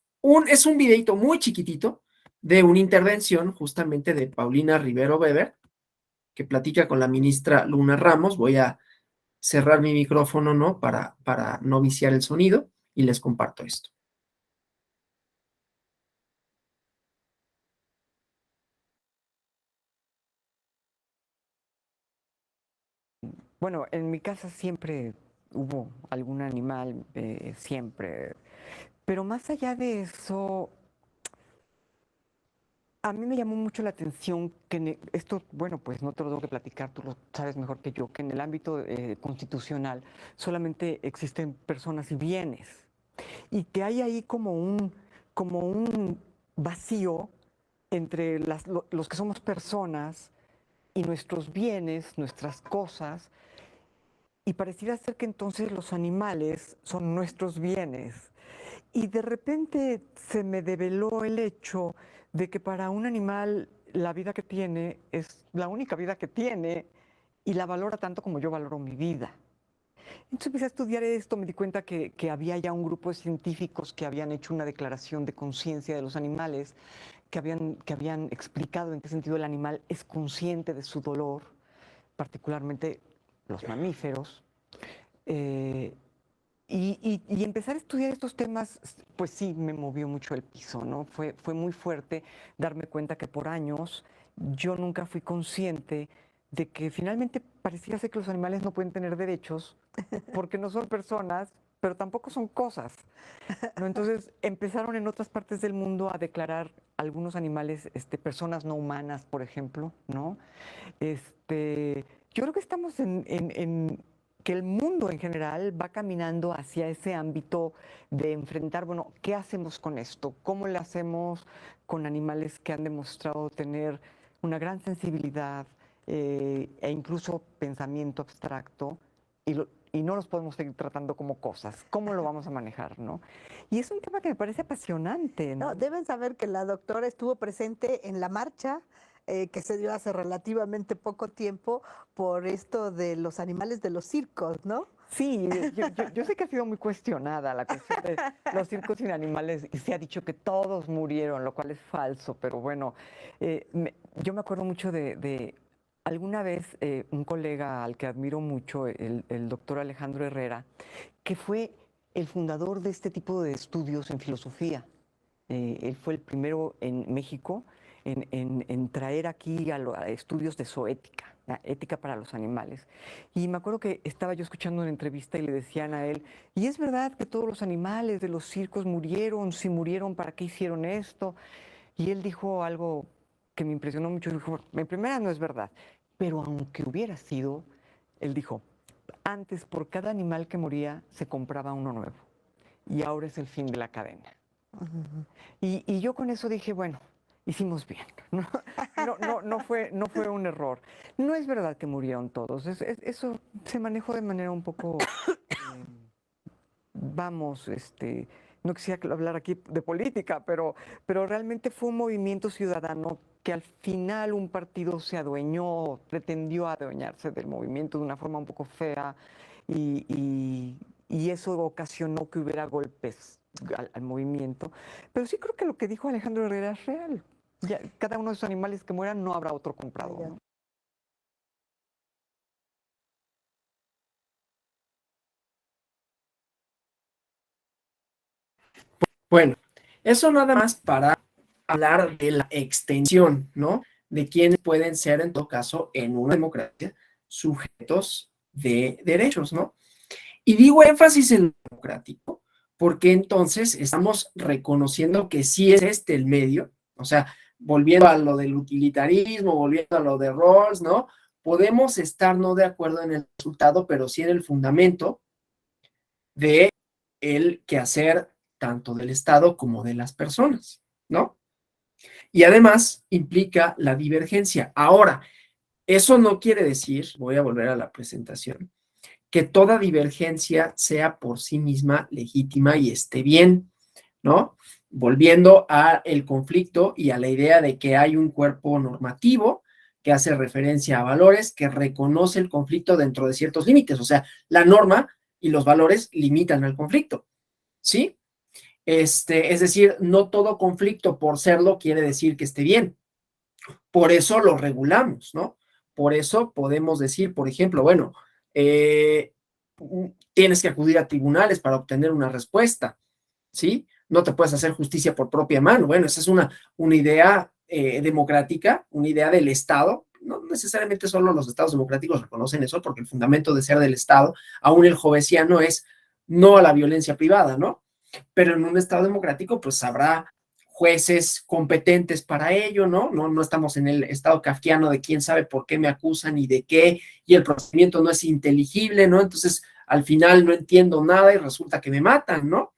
es un videito muy chiquitito de una intervención justamente de Paulina Rivero Weber, que platica con la ministra Luna Ramos. Voy a cerrar mi micrófono, ¿no? Para no viciar el sonido y les comparto esto. Bueno, en mi casa siempre hubo algún animal, siempre. Pero más allá de eso, a mí me llamó mucho la atención que esto, bueno, pues no te lo tengo que platicar, tú lo sabes mejor que yo, que en el ámbito constitucional solamente existen personas y bienes. Y que hay ahí como un vacío entre los que somos personas y nuestros bienes, nuestras cosas. Y pareciera ser que entonces los animales son nuestros bienes. Y de repente se me develó el hecho de que para un animal la vida que tiene es la única vida que tiene y la valora tanto como yo valoro mi vida. Entonces empecé a estudiar esto, me di cuenta que había ya un grupo de científicos que habían hecho una declaración de conciencia de los animales, que habían explicado en qué sentido el animal es consciente de su dolor, particularmente los mamíferos. Eh, y empezar a estudiar estos temas, pues sí, me movió mucho el piso, ¿no? Fue muy fuerte darme cuenta que por años yo nunca fui consciente de que finalmente parecía ser que los animales no pueden tener derechos porque no son personas, pero tampoco son cosas, ¿no? Entonces empezaron en otras partes del mundo a declarar algunos animales, personas no humanas, por ejemplo, ¿no? Yo creo que estamos que el mundo en general va caminando hacia ese ámbito de enfrentar, bueno, ¿qué hacemos con esto? ¿Cómo le hacemos con animales que han demostrado tener una gran sensibilidad e incluso pensamiento abstracto y no los podemos seguir tratando como cosas? ¿Cómo lo vamos a manejar, no? Y es un tema que me parece apasionante, ¿no? No, deben saber que la doctora estuvo presente en la marcha que se dio hace relativamente poco tiempo por esto de los animales de los circos, ¿no? Sí, yo sé que ha sido muy cuestionada la cuestión de los circos sin animales y se ha dicho que todos murieron, lo cual es falso, pero bueno, yo me acuerdo mucho de alguna vez un colega al que admiro mucho, el doctor Alejandro Herrera, que fue el fundador de este tipo de estudios en filosofía. Él fue el primero en México en traer aquí a estudios de zoética, la ética para los animales. Y me acuerdo que estaba yo escuchando una entrevista y le decían a él, ¿y es verdad que todos los animales de los circos murieron? Si murieron, ¿para qué hicieron esto? Y él dijo algo que me impresionó mucho. Dijo, en primera no es verdad, pero aunque hubiera sido, él dijo, antes por cada animal que moría se compraba uno nuevo. Y ahora es el fin de la cadena. Y yo con eso dije, bueno, hicimos bien, ¿no? No fue un error. No es verdad que murieron todos, eso se manejó de manera un poco, vamos, no quisiera hablar aquí de política, pero realmente fue un movimiento ciudadano que al final un partido se adueñó, pretendió adueñarse del movimiento de una forma un poco fea y eso ocasionó que hubiera golpes al movimiento. Pero sí creo que lo que dijo Alejandro Herrera es real. Ya, cada uno de esos animales que mueran no habrá otro comprado, ¿no? Bueno, eso nada más para hablar de la extensión, ¿no? de quienes pueden ser, en todo caso, en una democracia, sujetos de derechos, ¿no? Y digo énfasis en lo democrático, porque entonces estamos reconociendo que sí es este el medio, o sea, volviendo a lo del utilitarismo, volviendo a lo de Rawls, ¿no? Podemos estar no de acuerdo en el resultado, pero sí en el fundamento de el quehacer tanto del Estado como de las personas, ¿no? Y además implica la divergencia. Ahora, eso no quiere decir, voy a volver a la presentación, que toda divergencia sea por sí misma legítima y esté bien, ¿no? Volviendo a el conflicto y a la idea de que hay un cuerpo normativo que hace referencia a valores, que reconoce el conflicto dentro de ciertos límites, o sea, la norma y los valores limitan al conflicto, ¿sí? Es decir, no todo conflicto por serlo quiere decir que esté bien. Por eso lo regulamos, ¿no? Por eso podemos decir, por ejemplo, bueno, tienes que acudir a tribunales para obtener una respuesta, ¿sí? No te puedes hacer justicia por propia mano. Bueno, esa es una idea democrática, una idea del Estado. No necesariamente solo los estados democráticos reconocen eso, porque el fundamento de ser del Estado, aún el hobbesiano, es no a la violencia privada, ¿no? Pero en un Estado democrático, pues habrá jueces competentes para ello, ¿no? No estamos en el estado kafkiano de quién sabe por qué me acusan y de qué, y el procedimiento no es inteligible, ¿no? Entonces, al final no entiendo nada y resulta que me matan, ¿no?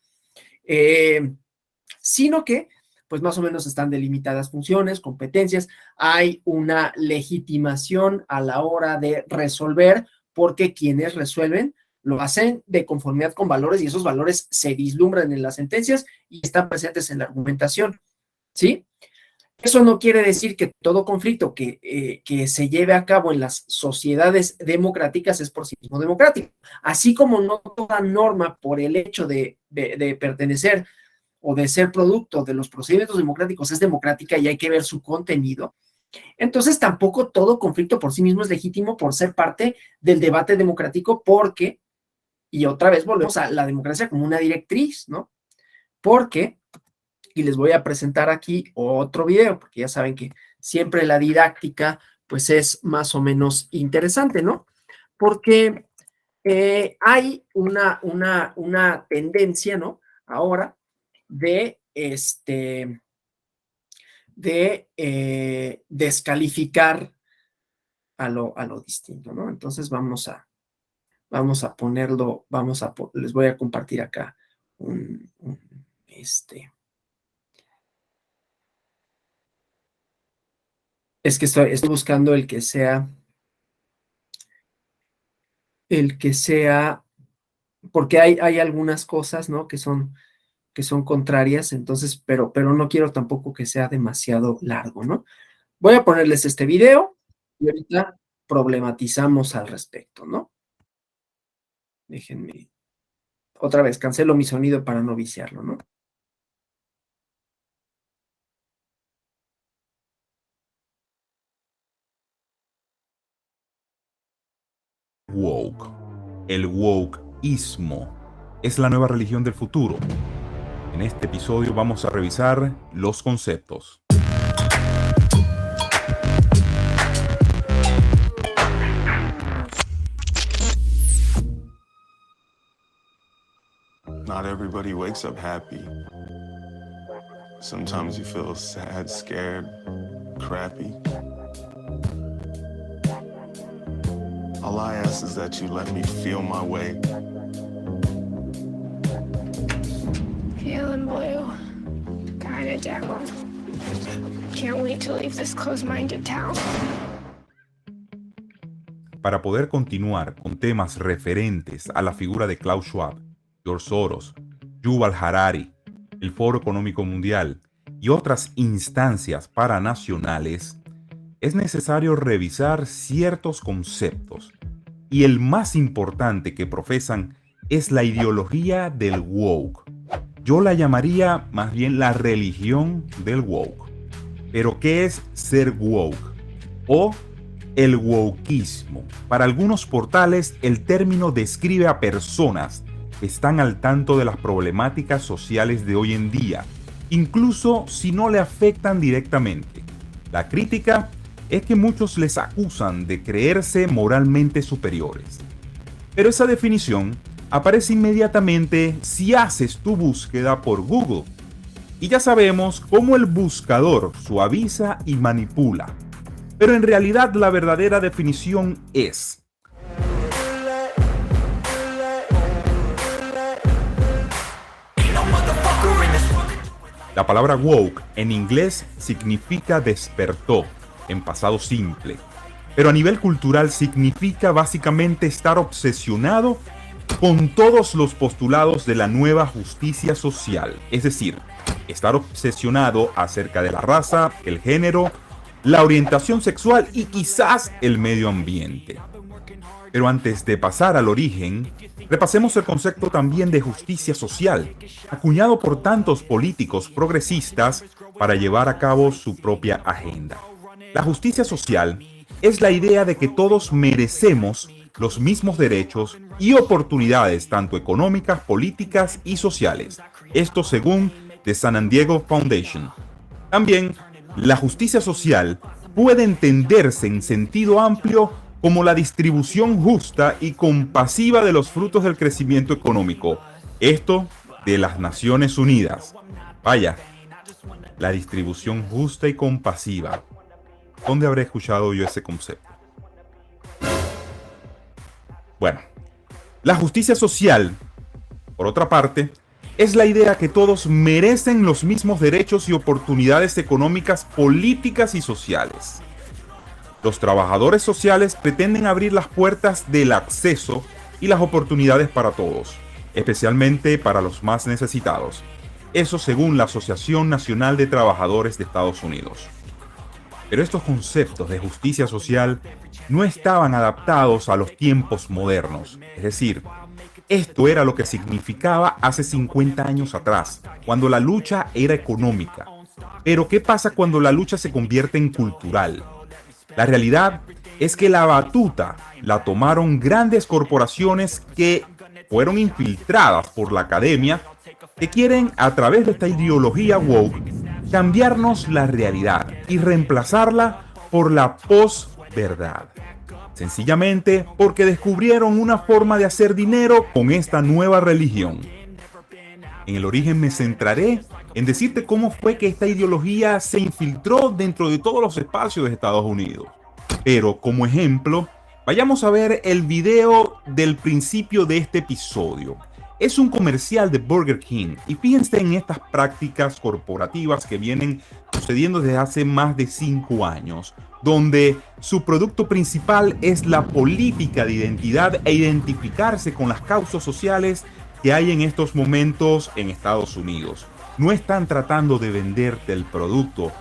Sino que, pues más o menos están delimitadas funciones, competencias, hay una legitimación a la hora de resolver, porque quienes resuelven lo hacen de conformidad con valores y esos valores se vislumbran en las sentencias y están presentes en la argumentación, ¿sí? Eso no quiere decir que todo conflicto que se lleve a cabo en las sociedades democráticas es por sí mismo democrático, así como no toda norma por el hecho de pertenecer o de ser producto de los procedimientos democráticos es democrática y hay que ver su contenido. Entonces tampoco todo conflicto por sí mismo es legítimo por ser parte del debate democrático, porque, y otra vez volvemos a la democracia como una directriz, ¿no? Porque, y les voy a presentar aquí otro video, porque ya saben que siempre la didáctica pues es más o menos interesante, ¿no? Porque hay una tendencia, ¿no? Ahora de descalificar a lo distinto, ¿no? Entonces vamos a ponerlo, les voy a compartir acá es que estoy buscando el que sea, porque hay algunas cosas, ¿no? que son contrarias, entonces, pero no quiero tampoco que sea demasiado largo, ¿no? Voy a ponerles este video y ahorita problematizamos al respecto, ¿no? Déjenme, otra vez, cancelo mi sonido para no viciarlo, ¿no? Woke. El wokeísmo es la nueva religión del futuro. En este episodio vamos a revisar los conceptos. Not everybody wakes up happy. Sometimes you feel sad, scared, crappy. All I ask is that you let me feel my way. Feeling blue. Kinda down. Can't wait to leave this closed-minded town. Para poder continuar con temas referentes a la figura de Klaus Schwab, George Soros, Yuval Harari, el Foro Económico Mundial y otras instancias paranacionales, es necesario revisar ciertos conceptos, y el más importante que profesan es la ideología del woke. Yo la llamaría más bien la religión del woke. Pero ¿qué es ser woke? O el wokeísmo. Para algunos portales, el término describe a personas que están al tanto de las problemáticas sociales de hoy en día, incluso si no le afectan directamente. La crítica es que muchos les acusan de creerse moralmente superiores. Pero esa definición aparece inmediatamente si haces tu búsqueda por Google. Y ya sabemos cómo el buscador suaviza y manipula. Pero en realidad la verdadera definición es: la palabra woke en inglés significa despertó, en pasado simple, pero a nivel cultural significa básicamente estar obsesionado con todos los postulados de la nueva justicia social, es decir, estar obsesionado acerca de la raza, el género, la orientación sexual y quizás el medio ambiente. Pero antes de pasar al origen, repasemos el concepto también de justicia social, acuñado por tantos políticos progresistas para llevar a cabo su propia agenda. La justicia social es la idea de que todos merecemos los mismos derechos y oportunidades, tanto económicas, políticas y sociales. Esto según The San Diego Foundation. También, la justicia social puede entenderse en sentido amplio como la distribución justa y compasiva de los frutos del crecimiento económico. Esto de las Naciones Unidas. Vaya, la distribución justa y compasiva. ¿Dónde habré escuchado yo ese concepto? Bueno, la justicia social, por otra parte, es la idea que todos merecen los mismos derechos y oportunidades económicas, políticas y sociales. Los trabajadores sociales pretenden abrir las puertas del acceso y las oportunidades para todos, especialmente para los más necesitados. Eso según la Asociación Nacional de Trabajadores de Estados Unidos. Pero estos conceptos de justicia social no estaban adaptados a los tiempos modernos. Es decir, esto era lo que significaba hace 50 años atrás, cuando la lucha era económica. Pero ¿qué pasa cuando la lucha se convierte en cultural? La realidad es que la batuta la tomaron grandes corporaciones que fueron infiltradas por la academia, que quieren, a través de esta ideología woke, cambiarnos la realidad y reemplazarla por la posverdad. Sencillamente porque descubrieron una forma de hacer dinero con esta nueva religión. En el origen me centraré en decirte cómo fue que esta ideología se infiltró dentro de todos los espacios de Estados Unidos. Pero como ejemplo, vayamos a ver el video del principio de este episodio. Es un comercial de Burger King y fíjense en estas prácticas corporativas que vienen sucediendo desde hace más de 5 años, donde su producto principal es la política de identidad e identificarse con las causas sociales que hay en estos momentos en Estados Unidos. No están tratando de venderte el producto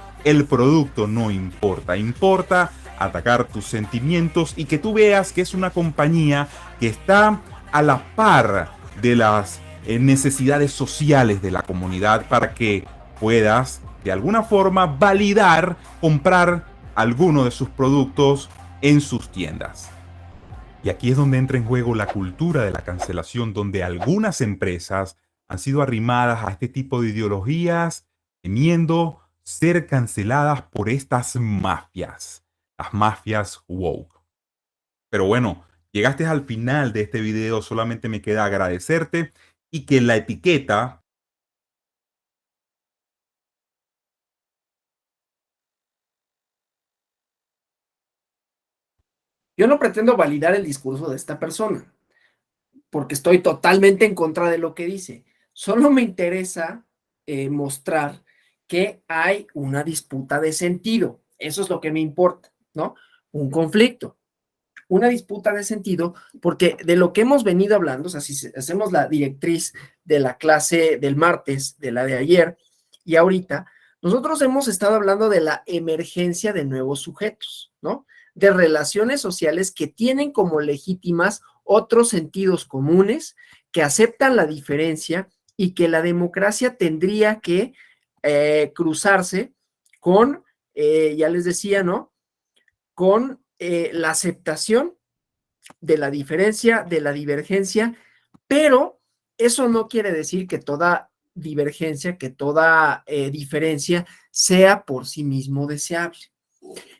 no importa, importa atacar tus sentimientos y que tú veas que es una compañía que está a la par de las necesidades sociales de la comunidad para que puedas de alguna forma validar comprar alguno de sus productos en sus tiendas. Y aquí es donde entra en juego la cultura de la cancelación, donde algunas empresas han sido arrimadas a este tipo de ideologías, temiendo ser canceladas por estas mafias, las mafias woke. Pero bueno, llegaste al final de este video, solamente me queda agradecerte y que la etiqueta Yo no pretendo validar el discurso de esta persona, porque estoy totalmente en contra de lo que dice. Solo me interesa mostrar que hay una disputa de sentido. Eso es lo que me importa, ¿no? Un conflicto, una disputa de sentido, porque de lo que hemos venido hablando, o sea, si hacemos la directriz de la clase del martes, de la de ayer y ahorita, nosotros hemos estado hablando de la emergencia de nuevos sujetos, ¿no? De relaciones sociales que tienen como legítimas otros sentidos comunes, que aceptan la diferencia y que la democracia tendría que cruzarse con, ya les decía, ¿no? Con la aceptación de la diferencia, de la divergencia, pero eso no quiere decir que toda divergencia, que toda diferencia sea por sí mismo deseable.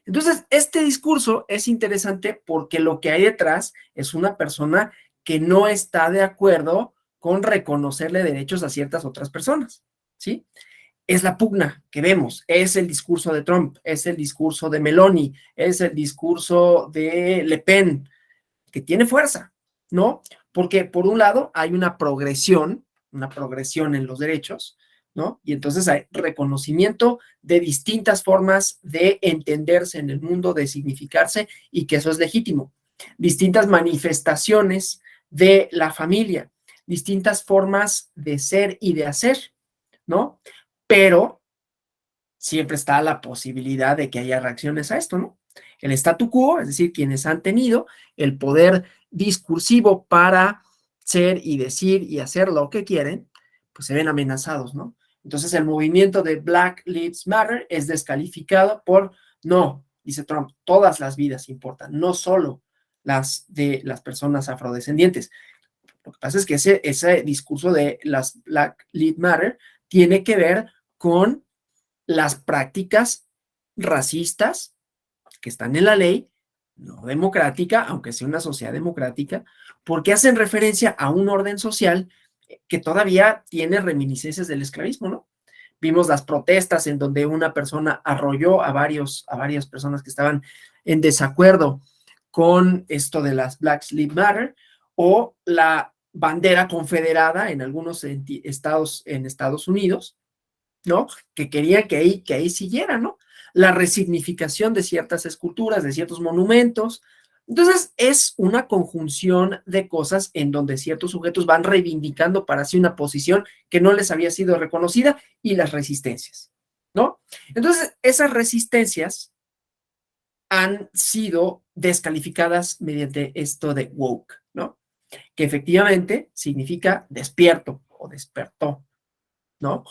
Entonces, este discurso es interesante porque lo que hay detrás es una persona que no está de acuerdo con reconocerle derechos a ciertas otras personas, ¿sí? Es la pugna que vemos, es el discurso de Trump, es el discurso de Meloni, es el discurso de Le Pen, que tiene fuerza, ¿no? Porque por un lado hay una progresión en los derechos, ¿no? Y entonces hay reconocimiento de distintas formas de entenderse en el mundo, de significarse y que eso es legítimo. Distintas manifestaciones de la familia, distintas formas de ser y de hacer, ¿no? Pero siempre está la posibilidad de que haya reacciones a esto, ¿no? El statu quo, es decir, quienes han tenido el poder discursivo para ser y decir y hacer lo que quieren, pues se ven amenazados, ¿no? Entonces el movimiento de Black Lives Matter es descalificado por, no, dice Trump, todas las vidas importan, no solo las de las personas afrodescendientes. Lo que pasa es que ese discurso de las Black Lives Matter tiene que ver con las prácticas racistas que están en la ley, no democrática, aunque sea una sociedad democrática, porque hacen referencia a un orden social que todavía tiene reminiscencias del esclavismo, ¿no? Vimos las protestas en donde una persona arrolló a varias personas que estaban en desacuerdo con esto de las Black Lives Matter, o la bandera confederada en algunos estados en Estados Unidos, ¿no? Que querían que ahí siguiera, ¿no? La resignificación de ciertas esculturas, de ciertos monumentos. Entonces, es una conjunción de cosas en donde ciertos sujetos van reivindicando para sí una posición que no les había sido reconocida y las resistencias, ¿no? Entonces, esas resistencias han sido descalificadas mediante esto de woke, ¿no? Que efectivamente significa despierto o despertó, ¿no?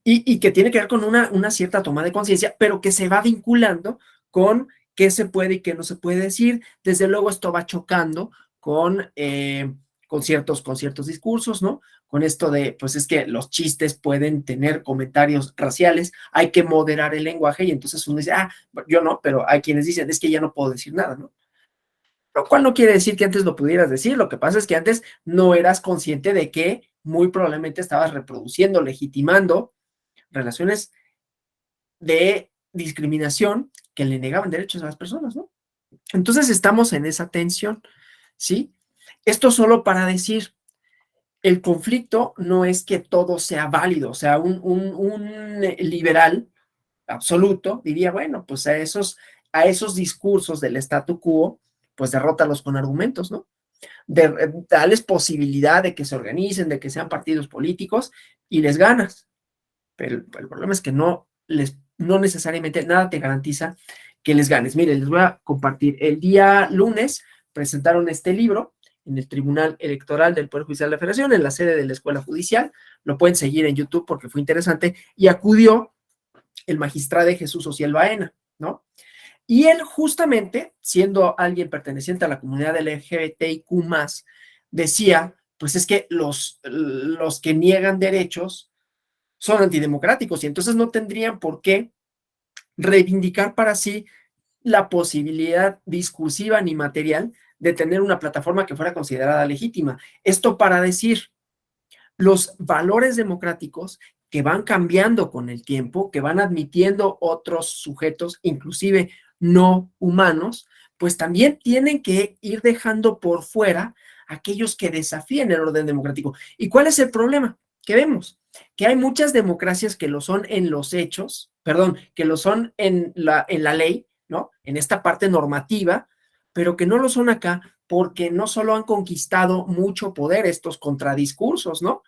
Y que tiene que ver con una cierta toma de conciencia, pero que se va vinculando con qué se puede y qué no se puede decir. Desde luego esto va chocando con ciertos discursos, ¿no? Con esto de, pues es que los chistes pueden tener comentarios raciales, hay que moderar el lenguaje y entonces uno dice, yo no, pero hay quienes dicen, es que ya no puedo decir nada, ¿no? Lo cual no quiere decir que antes lo pudieras decir, lo que pasa es que antes no eras consciente de que muy probablemente estabas reproduciendo, legitimando relaciones de discriminación que le negaban derechos a las personas, ¿no? Entonces estamos en esa tensión, ¿sí? Esto solo para decir, el conflicto no es que todo sea válido, o sea, un liberal absoluto diría, bueno, pues a esos discursos del statu quo, pues derrótalos con argumentos, ¿no? Darles posibilidad de que se organicen, de que sean partidos políticos y les ganas. Pero el problema es que no necesariamente nada te garantiza que les ganes. Miren, les voy a compartir. El día lunes presentaron este libro en el Tribunal Electoral del Poder Judicial de la Federación, en la sede de la Escuela Judicial. Lo pueden seguir en YouTube porque fue interesante. Y acudió el magistrado Jesús Ociel Baena, ¿no? Y él justamente, siendo alguien perteneciente a la comunidad LGBTIQ+, decía, pues es que los que niegan derechos son antidemocráticos y entonces no tendrían por qué reivindicar para sí la posibilidad discursiva ni material de tener una plataforma que fuera considerada legítima. Esto para decir, los valores democráticos que van cambiando con el tiempo, que van admitiendo otros sujetos, inclusive no humanos, pues también tienen que ir dejando por fuera aquellos que desafíen el orden democrático. ¿Y cuál es el problema? Que vemos que hay muchas democracias que lo son en los hechos, perdón, que lo son en la ley, ¿no? En esta parte normativa, pero que no lo son acá porque no solo han conquistado mucho poder estos contradiscursos, ¿no?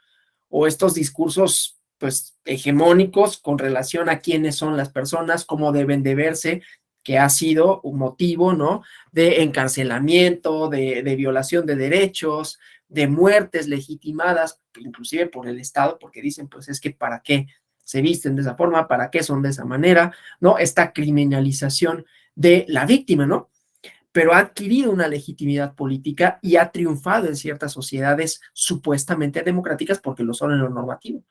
O estos discursos, pues, hegemónicos con relación a quiénes son las personas, cómo deben de verse, que ha sido un motivo, ¿no? De encarcelamiento, de violación de derechos, de muertes legitimadas, inclusive por el Estado, porque dicen, pues es que para qué se visten de esa forma, para qué son de esa manera, ¿no? Esta criminalización de la víctima, ¿no? Pero ha adquirido una legitimidad política y ha triunfado en ciertas sociedades supuestamente democráticas porque lo son en lo normativo,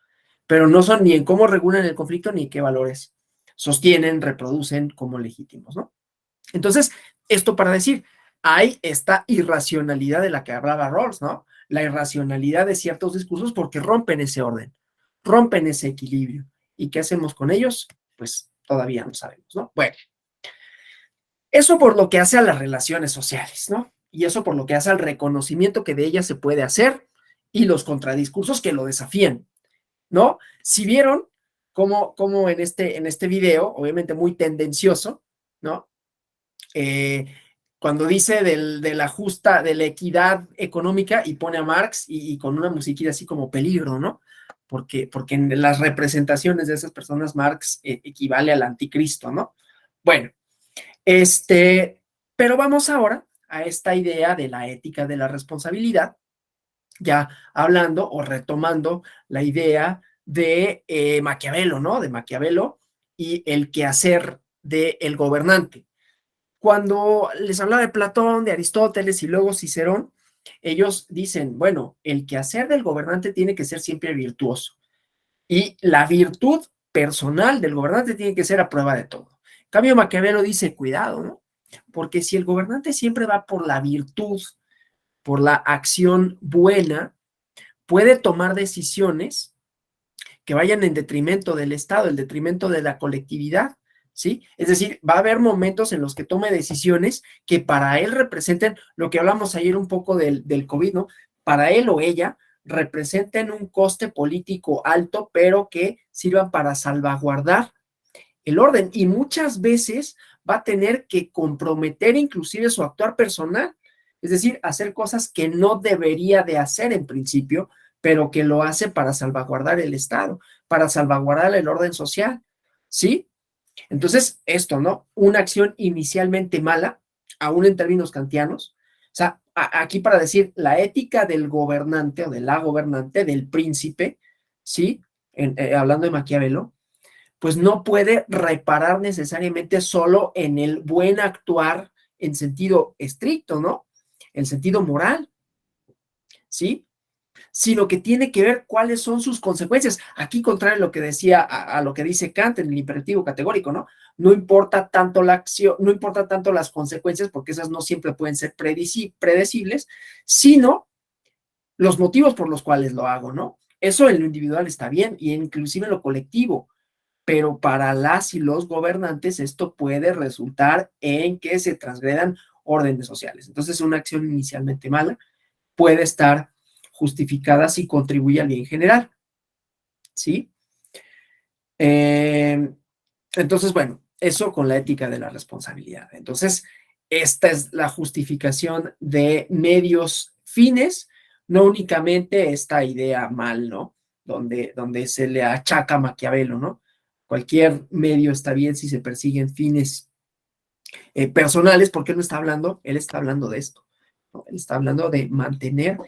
pero no son ni en cómo regulan el conflicto ni en qué valores sostienen, reproducen como legítimos, ¿no? Entonces, esto para decir, hay esta irracionalidad de la que hablaba Rawls, ¿no? La irracionalidad de ciertos discursos porque rompen ese orden, rompen ese equilibrio. ¿Y qué hacemos con ellos? Pues todavía no sabemos, ¿no? Bueno, eso por lo que hace a las relaciones sociales, ¿no? Y eso por lo que hace al reconocimiento que de ellas se puede hacer y los contradiscursos que lo desafían, ¿no? Si vieron cómo en este video, obviamente muy tendencioso, ¿no? Cuando dice de la equidad económica y pone a Marx y con una musiquita así como peligro, ¿no? Porque en las representaciones de esas personas Marx equivale al anticristo, ¿no? Bueno, pero vamos ahora a esta idea de la ética de la responsabilidad, ya hablando o retomando la idea de Maquiavelo, ¿no? De Maquiavelo y el quehacer del gobernante. Cuando les hablaba de Platón, de Aristóteles y luego Cicerón, ellos dicen, bueno, el quehacer del gobernante tiene que ser siempre virtuoso y la virtud personal del gobernante tiene que ser a prueba de todo. En cambio, Maquiavelo dice, cuidado, ¿no? Porque si el gobernante siempre va por la virtud, por la acción buena, puede tomar decisiones que vayan en detrimento del Estado, en detrimento de la colectividad, ¿sí? Es decir, va a haber momentos en los que tome decisiones que para él representen, lo que hablamos ayer un poco del COVID, ¿no? Para él o ella representen un coste político alto, pero que sirvan para salvaguardar el orden. Y muchas veces va a tener que comprometer inclusive su actuar personal, es decir, hacer cosas que no debería de hacer en principio, pero que lo hace para salvaguardar el Estado, para salvaguardar el orden social, ¿sí? Entonces, esto, ¿no? Una acción inicialmente mala, aún en términos kantianos, o sea, aquí para decir la ética del gobernante o de la gobernante, del príncipe, ¿sí? Hablando de Maquiavelo, pues no puede reparar necesariamente solo en el buen actuar en sentido estricto, ¿no? En sentido moral, ¿sí? Sino que tiene que ver cuáles son sus consecuencias. Aquí, contrario a lo que decía, a lo que dice Kant en el imperativo categórico, ¿no? No importa tanto la acción, no importa tanto las consecuencias, porque esas no siempre pueden ser predecibles, sino los motivos por los cuales lo hago, ¿no? Eso en lo individual está bien, y inclusive en lo colectivo, pero para las y los gobernantes esto puede resultar en que se transgredan órdenes sociales. Entonces, una acción inicialmente mala puede estar justificada si contribuye al bien general, ¿sí? Entonces, bueno, eso con la ética de la responsabilidad. Entonces, esta es la justificación de medios fines, no únicamente esta idea mal, ¿no? Donde se le achaca a Maquiavelo, ¿no? Cualquier medio está bien si se persiguen fines personales, porque él no está hablando, él está hablando de esto, ¿no? Él está hablando de mantener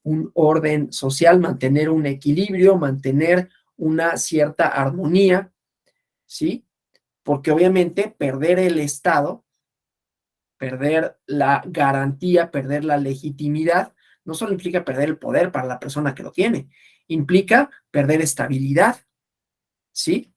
un orden social, mantener un equilibrio, mantener una cierta armonía, ¿sí? Porque obviamente perder el Estado, perder la garantía, perder la legitimidad, no solo implica perder el poder para la persona que lo tiene, implica perder estabilidad, ¿sí?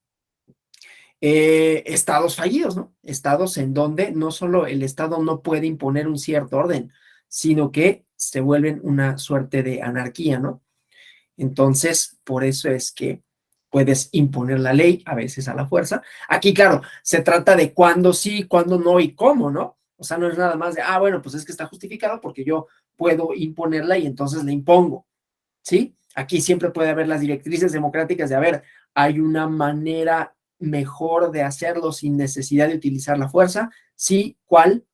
Estados fallidos, ¿no? Estados en donde no solo el Estado no puede imponer un cierto orden, sino que se vuelven una suerte de anarquía, ¿no? Entonces, por eso es que puedes imponer la ley, a veces a la fuerza. Aquí, claro, se trata de cuándo sí, cuándo no y cómo, ¿no? O sea, no es nada más de, bueno, pues es que está justificado porque yo puedo imponerla y entonces la impongo, ¿sí? Aquí siempre puede haber las directrices democráticas de, a ver, hay una manera mejor de hacerlo sin necesidad de utilizar la fuerza, sí, ¿cuál?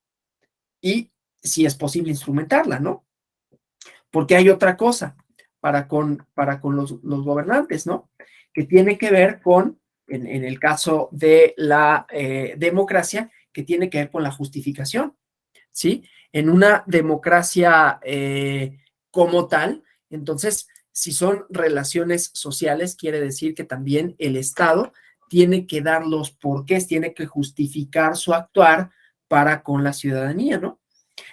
Y si es posible instrumentarla, ¿no? Porque hay otra cosa para con los gobernantes, ¿no? Que tiene que ver con, en el caso de la democracia, que tiene que ver con la justificación, ¿sí? En una democracia como tal, entonces, si son relaciones sociales, quiere decir que también el Estado tiene que dar los porqués, tiene que justificar su actuar para con la ciudadanía, ¿no?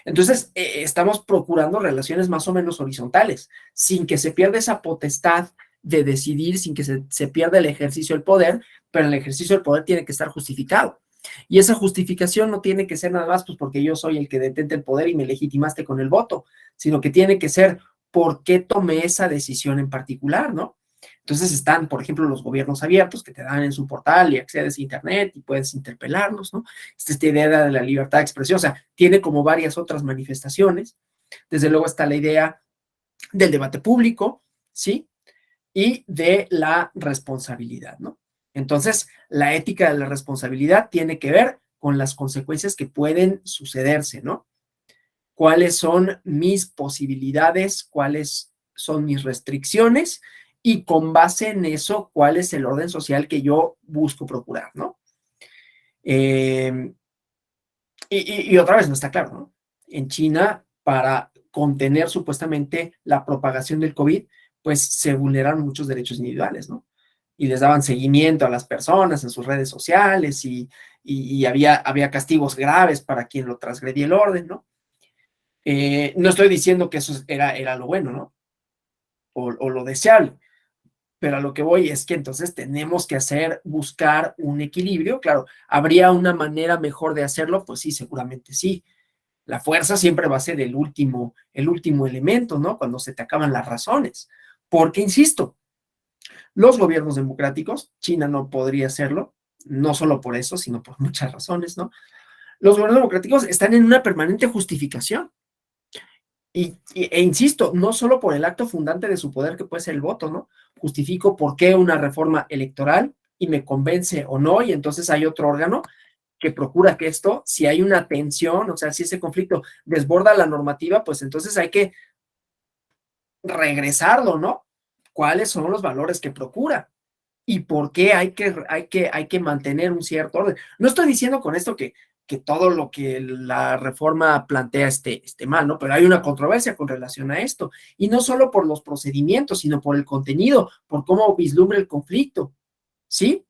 Entonces, estamos procurando relaciones más o menos horizontales, sin que se pierda esa potestad de decidir sin que se pierda el ejercicio del poder, pero el ejercicio del poder tiene que estar justificado. Y esa justificación no tiene que ser nada más pues porque yo soy el que detente el poder y me legitimaste con el voto, sino que tiene que ser por qué tomé esa decisión en particular, ¿no? Entonces están, por ejemplo, los gobiernos abiertos que te dan en su portal y accedes a internet y puedes interpelarlos, ¿no? Esta idea de la libertad de expresión, o sea, tiene como varias otras manifestaciones. Desde luego está la idea del debate público, ¿sí? Y de la responsabilidad, ¿no? Entonces, la ética de la responsabilidad tiene que ver con las consecuencias que pueden sucederse, ¿no? ¿Cuáles son mis posibilidades? ¿Cuáles son mis restricciones? Y con base en eso, ¿cuál es el orden social que yo busco procurar, ¿no? Y otra vez no está claro, ¿no? En China, para contener supuestamente la propagación del COVID, pues se vulneraron muchos derechos individuales, ¿no? Y les daban seguimiento a las personas en sus redes sociales y había castigos graves para quien lo transgredía el orden, ¿no? No estoy diciendo que eso era lo bueno, ¿no? O lo deseable, pero a lo que voy es que entonces tenemos que buscar un equilibrio. Claro, ¿habría una manera mejor de hacerlo? Pues sí, seguramente sí. La fuerza siempre va a ser el último elemento, ¿no? Cuando se te acaban las razones. Porque, insisto, los gobiernos democráticos, China no podría hacerlo, no solo por eso, sino por muchas razones, ¿no? Los gobiernos democráticos están en una permanente justificación. E insisto, no solo por el acto fundante de su poder que puede ser el voto, ¿no? Justifico por qué una reforma electoral y me convence o no, y entonces hay otro órgano que procura que esto, si hay una tensión, o sea, si ese conflicto desborda la normativa, pues entonces hay que regresarlo, ¿no? ¿Cuáles son los valores que procura? ¿Y por qué hay que mantener un cierto orden? No estoy diciendo con esto que todo lo que la reforma plantea esté mal, ¿no? Pero hay una controversia con relación a esto. Y no solo por los procedimientos, sino por el contenido, por cómo vislumbra el conflicto, ¿sí?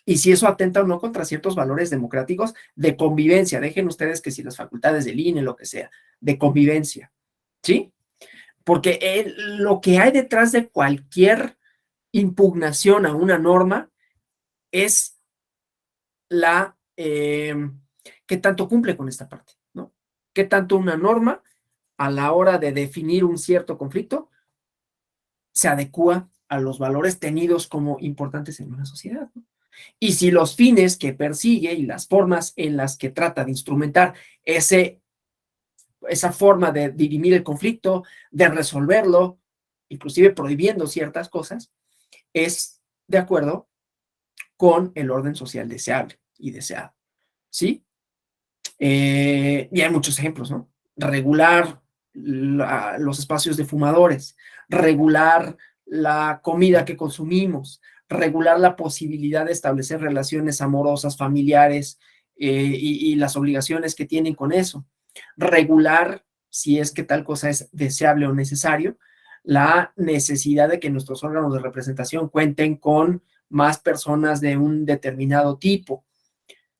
Y si eso atenta o no contra ciertos valores democráticos de convivencia. Dejen ustedes que si las facultades del INE, lo que sea, de convivencia, ¿sí? Porque lo que hay detrás de cualquier impugnación a una norma es qué tanto cumple con esta parte, ¿no? Qué tanto una norma a la hora de definir un cierto conflicto se adecúa a los valores tenidos como importantes en una sociedad, ¿no? Y si los fines que persigue y las formas en las que trata de instrumentar esa forma de dirimir el conflicto, de resolverlo, inclusive prohibiendo ciertas cosas, es de acuerdo con el orden social deseable y deseado, ¿sí? Y hay muchos ejemplos, ¿no? Regular los espacios de fumadores, regular la comida que consumimos, regular la posibilidad de establecer relaciones amorosas, familiares y las obligaciones que tienen con eso, regular, si es que tal cosa es deseable o necesario, la necesidad de que nuestros órganos de representación cuenten con más personas de un determinado tipo,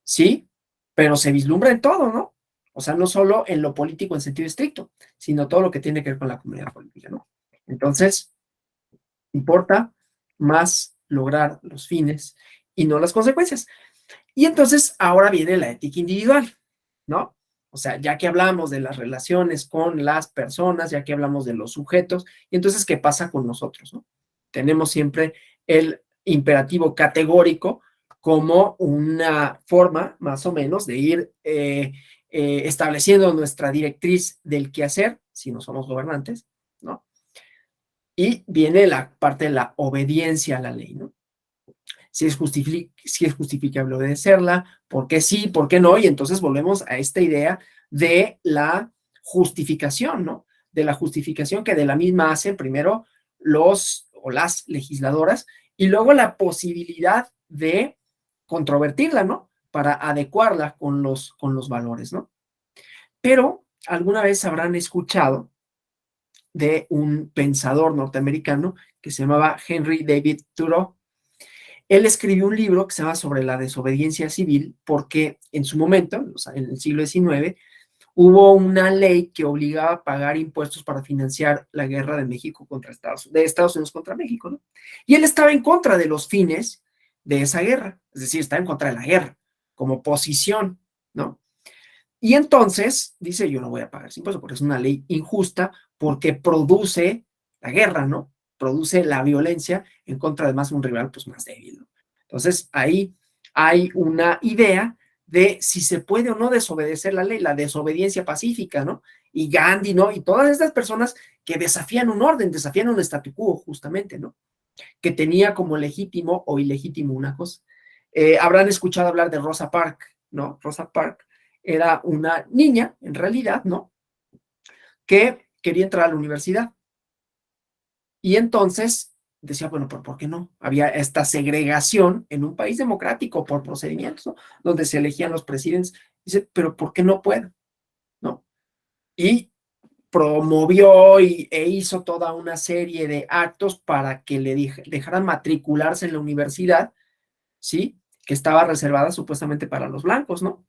¿sí? Pero se vislumbra en todo, ¿no? O sea, no solo en lo político en sentido estricto, sino todo lo que tiene que ver con la comunidad política, ¿no? Entonces, importa más lograr los fines y no las consecuencias. Y entonces, ahora viene la ética individual, ¿no? O sea, ya que hablamos de las relaciones con las personas, ya que hablamos de los sujetos, y entonces, ¿qué pasa con nosotros, no? Tenemos siempre el imperativo categórico como una forma, más o menos, de ir estableciendo nuestra directriz del quehacer, si no somos gobernantes, ¿no? Y viene la parte de la obediencia a la ley, ¿no? Si es justificable obedecerla, por qué sí, por qué no, y entonces volvemos a esta idea de la justificación, ¿no? De la justificación que de la misma hacen primero los o las legisladoras y luego la posibilidad de controvertirla, ¿no? Para adecuarla con los valores, ¿no? Pero alguna vez habrán escuchado de un pensador norteamericano que se llamaba Henry David Thoreau. Él escribió un libro que se llama Sobre la desobediencia civil porque en su momento, o sea, en el siglo XIX, hubo una ley que obligaba a pagar impuestos para financiar la guerra de México contra Estados Unidos contra México, ¿no? Y él estaba en contra de los fines de esa guerra, es decir, estaba en contra de la guerra, como posición, ¿no? Y entonces dice, yo no voy a pagar ese impuesto porque es una ley injusta, porque produce la guerra, ¿no? Produce la violencia en contra de un rival pues más débil, ¿no? Entonces ahí hay una idea de si se puede o no desobedecer la ley, la desobediencia pacífica, ¿no? Y Gandhi, ¿no? Y todas estas personas que desafían un orden, desafían un statu quo, justamente, ¿no? Que tenía como legítimo o ilegítimo una cosa. Habrán escuchado hablar de Rosa Parks, ¿no? Rosa Parks era una niña, en realidad, ¿no? Que quería entrar a la universidad. Y entonces decía, bueno, ¿por qué no? Había esta segregación en un país democrático por procedimientos, ¿no? Donde se elegían los presidentes. Dice, pero ¿por qué no puedo? ¿No? Y promovió e hizo toda una serie de actos para que le dejaran matricularse en la universidad, ¿sí? Que estaba reservada supuestamente para los blancos, ¿no?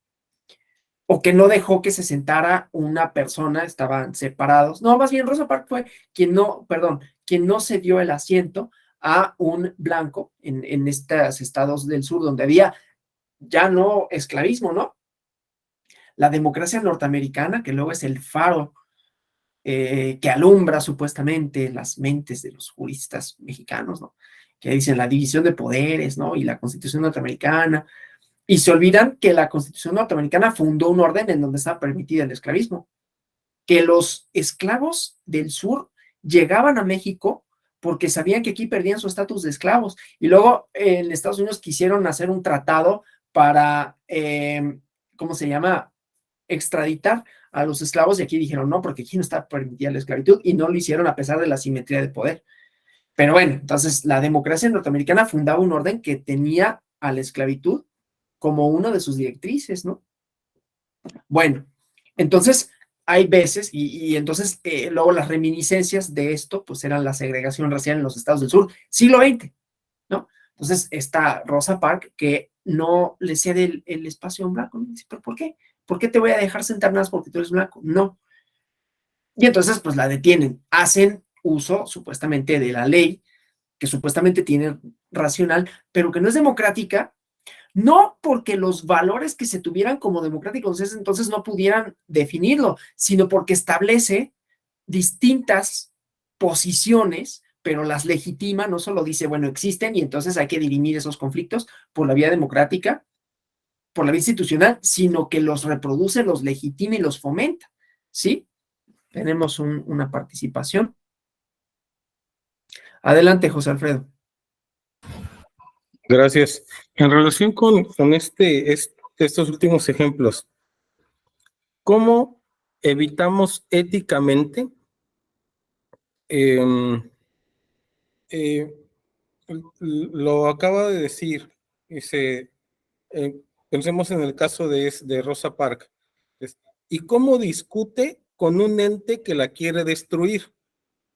O que no dejó que se sentara una persona, estaban separados. No, más bien Rosa Parks fue quien no cedió el asiento a un blanco en estos estados del sur donde había ya no esclavismo, ¿no? La democracia norteamericana, que luego es el faro que alumbra supuestamente las mentes de los juristas mexicanos, ¿no? Que dicen la división de poderes, ¿no? Y la Constitución norteamericana. Y se olvidan que la Constitución norteamericana fundó un orden en donde estaba permitida el esclavismo, que los esclavos del sur llegaban a México porque sabían que aquí perdían su estatus de esclavos. Y luego en Estados Unidos quisieron hacer un tratado para, ¿cómo se llama? Extraditar a los esclavos y aquí dijeron no, porque aquí no está permitida la esclavitud y no lo hicieron a pesar de la simetría de poder. Pero bueno, entonces la democracia norteamericana fundaba un orden que tenía a la esclavitud como una de sus directrices, ¿no? Bueno, entonces hay veces, y entonces luego las reminiscencias de esto, pues eran la segregación racial en los estados del sur, siglo XX, ¿no? Entonces está Rosa Parks que no le cede el espacio a un blanco, ¿no? Dice, ¿pero por qué? ¿Por qué te voy a dejar sentar nada más porque tú eres blanco? No. Y entonces pues la detienen, hacen uso supuestamente de la ley, que supuestamente tiene racional, pero que no es democrática, no porque los valores que se tuvieran como democráticos entonces no pudieran definirlo, sino porque establece distintas posiciones, pero las legitima, no solo dice, bueno, existen y entonces hay que dirimir esos conflictos por la vía democrática, por la vía institucional, sino que los reproduce, los legitima y los fomenta, ¿sí? Tenemos una participación. Adelante, José Alfredo. Gracias. En relación con estos últimos ejemplos, ¿cómo evitamos éticamente lo acaba de decir, dice, pensemos en el caso de Rosa Parks, ¿y cómo discute con un ente que la quiere destruir?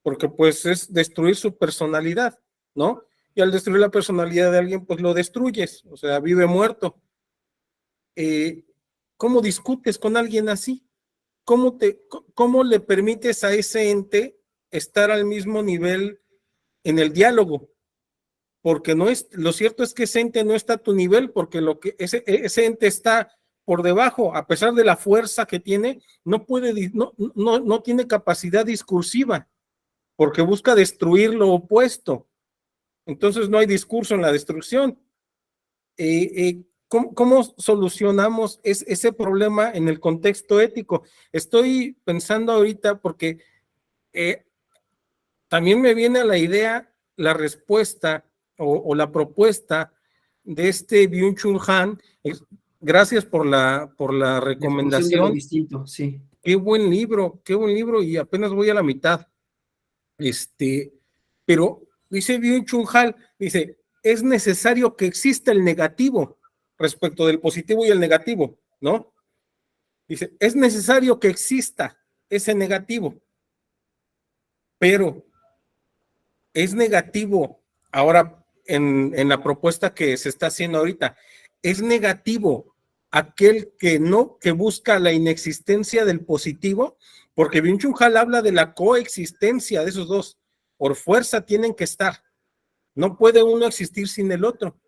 Porque pues es destruir su personalidad, ¿no? Y al destruir la personalidad de alguien, pues lo destruyes, o sea, vive muerto. ¿Cómo discutes con alguien así? ¿Cómo le permites a ese ente estar al mismo nivel en el diálogo? Porque no es, lo cierto es que ese ente no está a tu nivel, porque ese ente está por debajo, a pesar de la fuerza que tiene, no tiene capacidad discursiva, porque busca destruir lo opuesto. Entonces no hay discurso en la destrucción. ¿Cómo solucionamos ese problema en el contexto ético? Estoy pensando ahorita porque también me viene a la idea la respuesta o la propuesta de Byung-Chul Han. Gracias por la recomendación. De lo distinto, sí. Qué buen libro, y apenas voy a la mitad. Pero dice Byung-Chul Han, dice, es necesario que exista el negativo respecto del positivo y el negativo, ¿no? Dice, es necesario que exista ese negativo, pero es negativo ahora en la propuesta que se está haciendo ahorita, es negativo aquel que no, que busca la inexistencia del positivo, porque Byung-Chul Han habla de la coexistencia de esos dos, por fuerza tienen que estar, no puede uno existir sin el otro.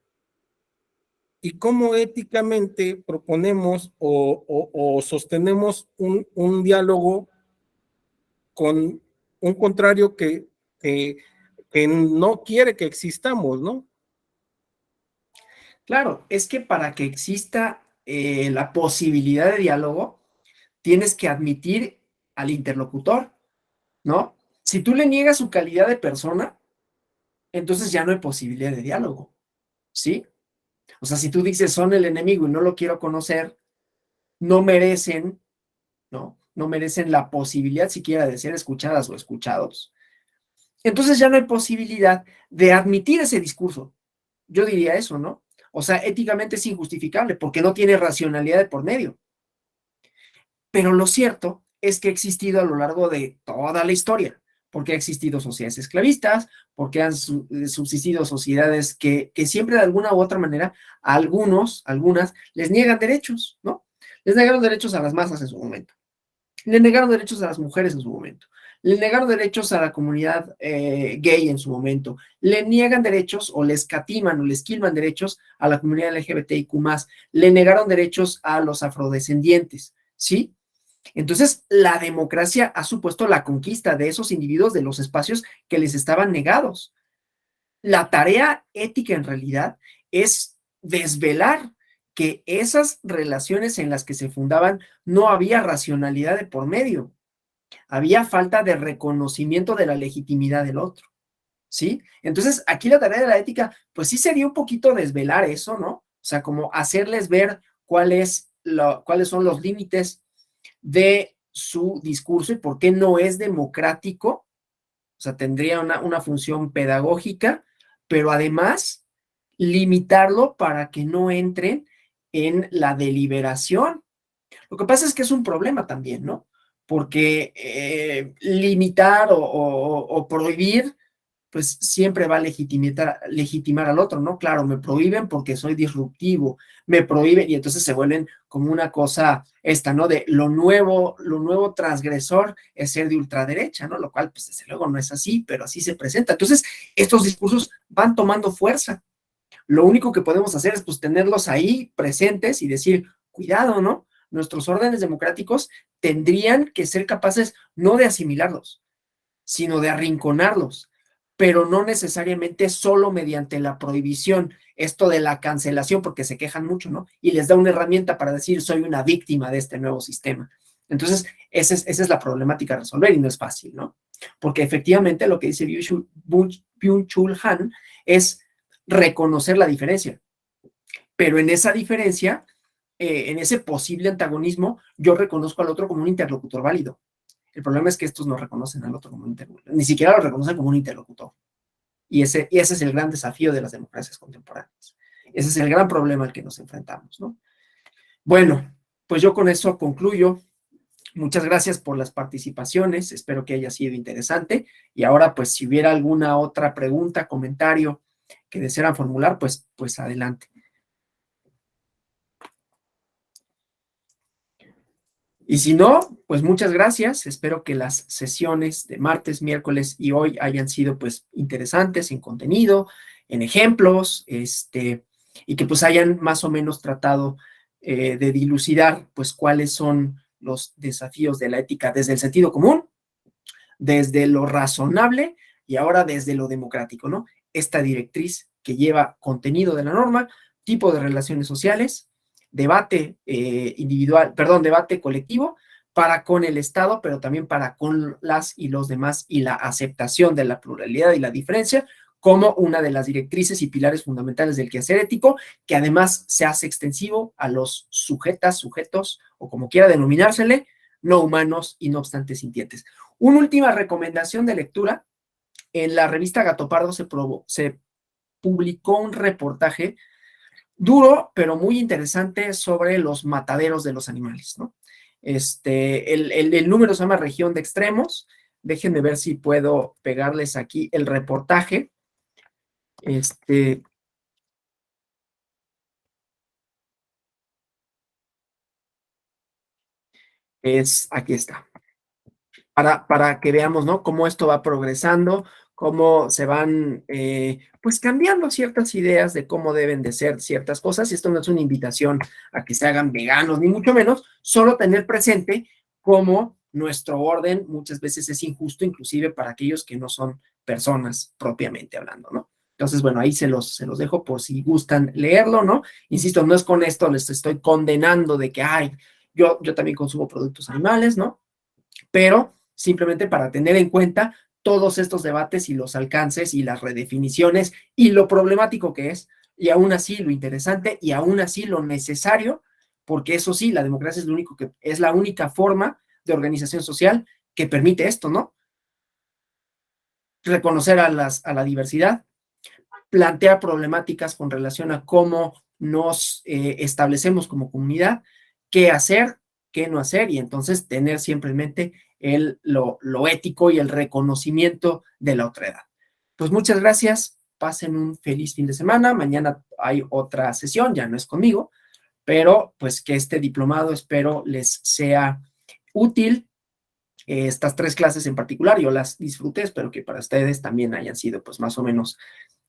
Y cómo éticamente proponemos o sostenemos un diálogo con un contrario que no quiere que existamos, ¿no? Claro, es que para que exista la posibilidad de diálogo, tienes que admitir al interlocutor, ¿no? Si tú le niegas su calidad de persona, entonces ya no hay posibilidad de diálogo, ¿sí? O sea, si tú dices son el enemigo y no lo quiero conocer, no merecen, ¿no? No merecen la posibilidad siquiera de ser escuchadas o escuchados. Entonces ya no hay posibilidad de admitir ese discurso. Yo diría eso, ¿no? O sea, éticamente es injustificable porque no tiene racionalidad de por medio. Pero lo cierto es que ha existido a lo largo de toda la historia, porque ha existido sociedades esclavistas, porque han subsistido sociedades que siempre de alguna u otra manera a algunas, les niegan derechos, ¿no? Les negaron derechos a las masas en su momento, le negaron derechos a las mujeres en su momento, le negaron derechos a la comunidad gay en su momento, le niegan derechos o les escatiman o les quilman derechos a la comunidad LGBTIQ+, le negaron derechos a los afrodescendientes, ¿sí? Entonces, la democracia ha supuesto la conquista de esos individuos de los espacios que les estaban negados. La tarea ética en realidad es desvelar que esas relaciones en las que se fundaban no había racionalidad de por medio, había falta de reconocimiento de la legitimidad del otro, ¿sí? Entonces, aquí la tarea de la ética, pues sí sería un poquito desvelar eso, ¿no? O sea, como hacerles ver cuáles son los límites de su discurso y por qué no es democrático, o sea, tendría una función pedagógica, pero además limitarlo para que no entren en la deliberación. Lo que pasa es que es un problema también, ¿no? Porque limitar o prohibir pues siempre va a legitimar al otro, ¿no? Claro, me prohíben porque soy disruptivo, me prohíben y entonces se vuelven como una cosa esta, ¿no? De lo nuevo transgresor es ser de ultraderecha, ¿no? Lo cual, pues desde luego no es así, pero así se presenta. Entonces, estos discursos van tomando fuerza. Lo único que podemos hacer es pues tenerlos ahí presentes y decir, cuidado, ¿no? Nuestros órdenes democráticos tendrían que ser capaces no de asimilarlos, sino de arrinconarlos, pero no necesariamente solo mediante la prohibición, esto de la cancelación, porque se quejan mucho, ¿no? Y les da una herramienta para decir, soy una víctima de este nuevo sistema. Entonces, esa es la problemática a resolver y no es fácil, ¿no? Porque efectivamente lo que dice Byung-Chul Han es reconocer la diferencia, pero en esa diferencia, en ese posible antagonismo, yo reconozco al otro como un interlocutor válido. El problema es que estos no reconocen al otro como un interlocutor, ni siquiera lo reconocen como un interlocutor. Y ese es el gran desafío de las democracias contemporáneas. Ese es el gran problema al que nos enfrentamos, ¿no? Bueno, pues yo con eso concluyo. Muchas gracias por las participaciones, espero que haya sido interesante. Y ahora, pues, si hubiera alguna otra pregunta, comentario que desearan formular, pues adelante. Y si no, pues muchas gracias. Espero que las sesiones de martes, miércoles y hoy hayan sido pues interesantes en contenido, en ejemplos, y que pues hayan más o menos tratado de dilucidar pues cuáles son los desafíos de la ética desde el sentido común, desde lo razonable y ahora desde lo democrático, ¿no? Esta directriz que lleva contenido de la norma, tipo de relaciones sociales, debate debate colectivo para con el Estado, pero también para con las y los demás y la aceptación de la pluralidad y la diferencia como una de las directrices y pilares fundamentales del quehacer ético, que además se hace extensivo a los sujetos, o como quiera denominársele, no humanos y no obstante sintientes. Una última recomendación de lectura, en la revista Gato Pardo se publicó un reportaje duro, pero muy interesante sobre los mataderos de los animales, ¿no? El número se llama Región de Extremos. Déjenme ver si puedo pegarles aquí el reportaje. aquí está. Para que veamos, ¿no? Cómo esto va progresando, cómo se van, pues, cambiando ciertas ideas de cómo deben de ser ciertas cosas. Y esto no es una invitación a que se hagan veganos, ni mucho menos, solo tener presente cómo nuestro orden muchas veces es injusto, inclusive para aquellos que no son personas propiamente hablando, ¿no? Entonces, bueno, ahí se los dejo por si gustan leerlo, ¿no? Insisto, no es con esto les estoy condenando de que, ay, yo también consumo productos animales, ¿no? Pero simplemente para tener en cuenta todos estos debates y los alcances y las redefiniciones y lo problemático que es, y aún así lo interesante y aún así lo necesario, porque eso sí, la democracia es la única forma de organización social que permite esto, ¿no? Reconocer a la diversidad, plantear problemáticas con relación a cómo nos establecemos como comunidad, qué hacer, qué no hacer, y entonces tener siempre en mente lo ético y el reconocimiento de la otredad. Pues muchas gracias, pasen un feliz fin de semana, mañana hay otra sesión, ya no es conmigo, pero pues que este diplomado espero les sea útil. Estas 3 clases en particular, yo las disfruté, espero que para ustedes también hayan sido pues más o menos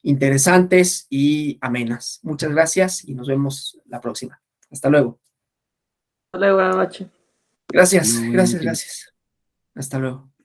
interesantes y amenas. Muchas gracias y nos vemos la próxima. Hasta luego. Hasta luego, buenas noches. Gracias. Hasta luego.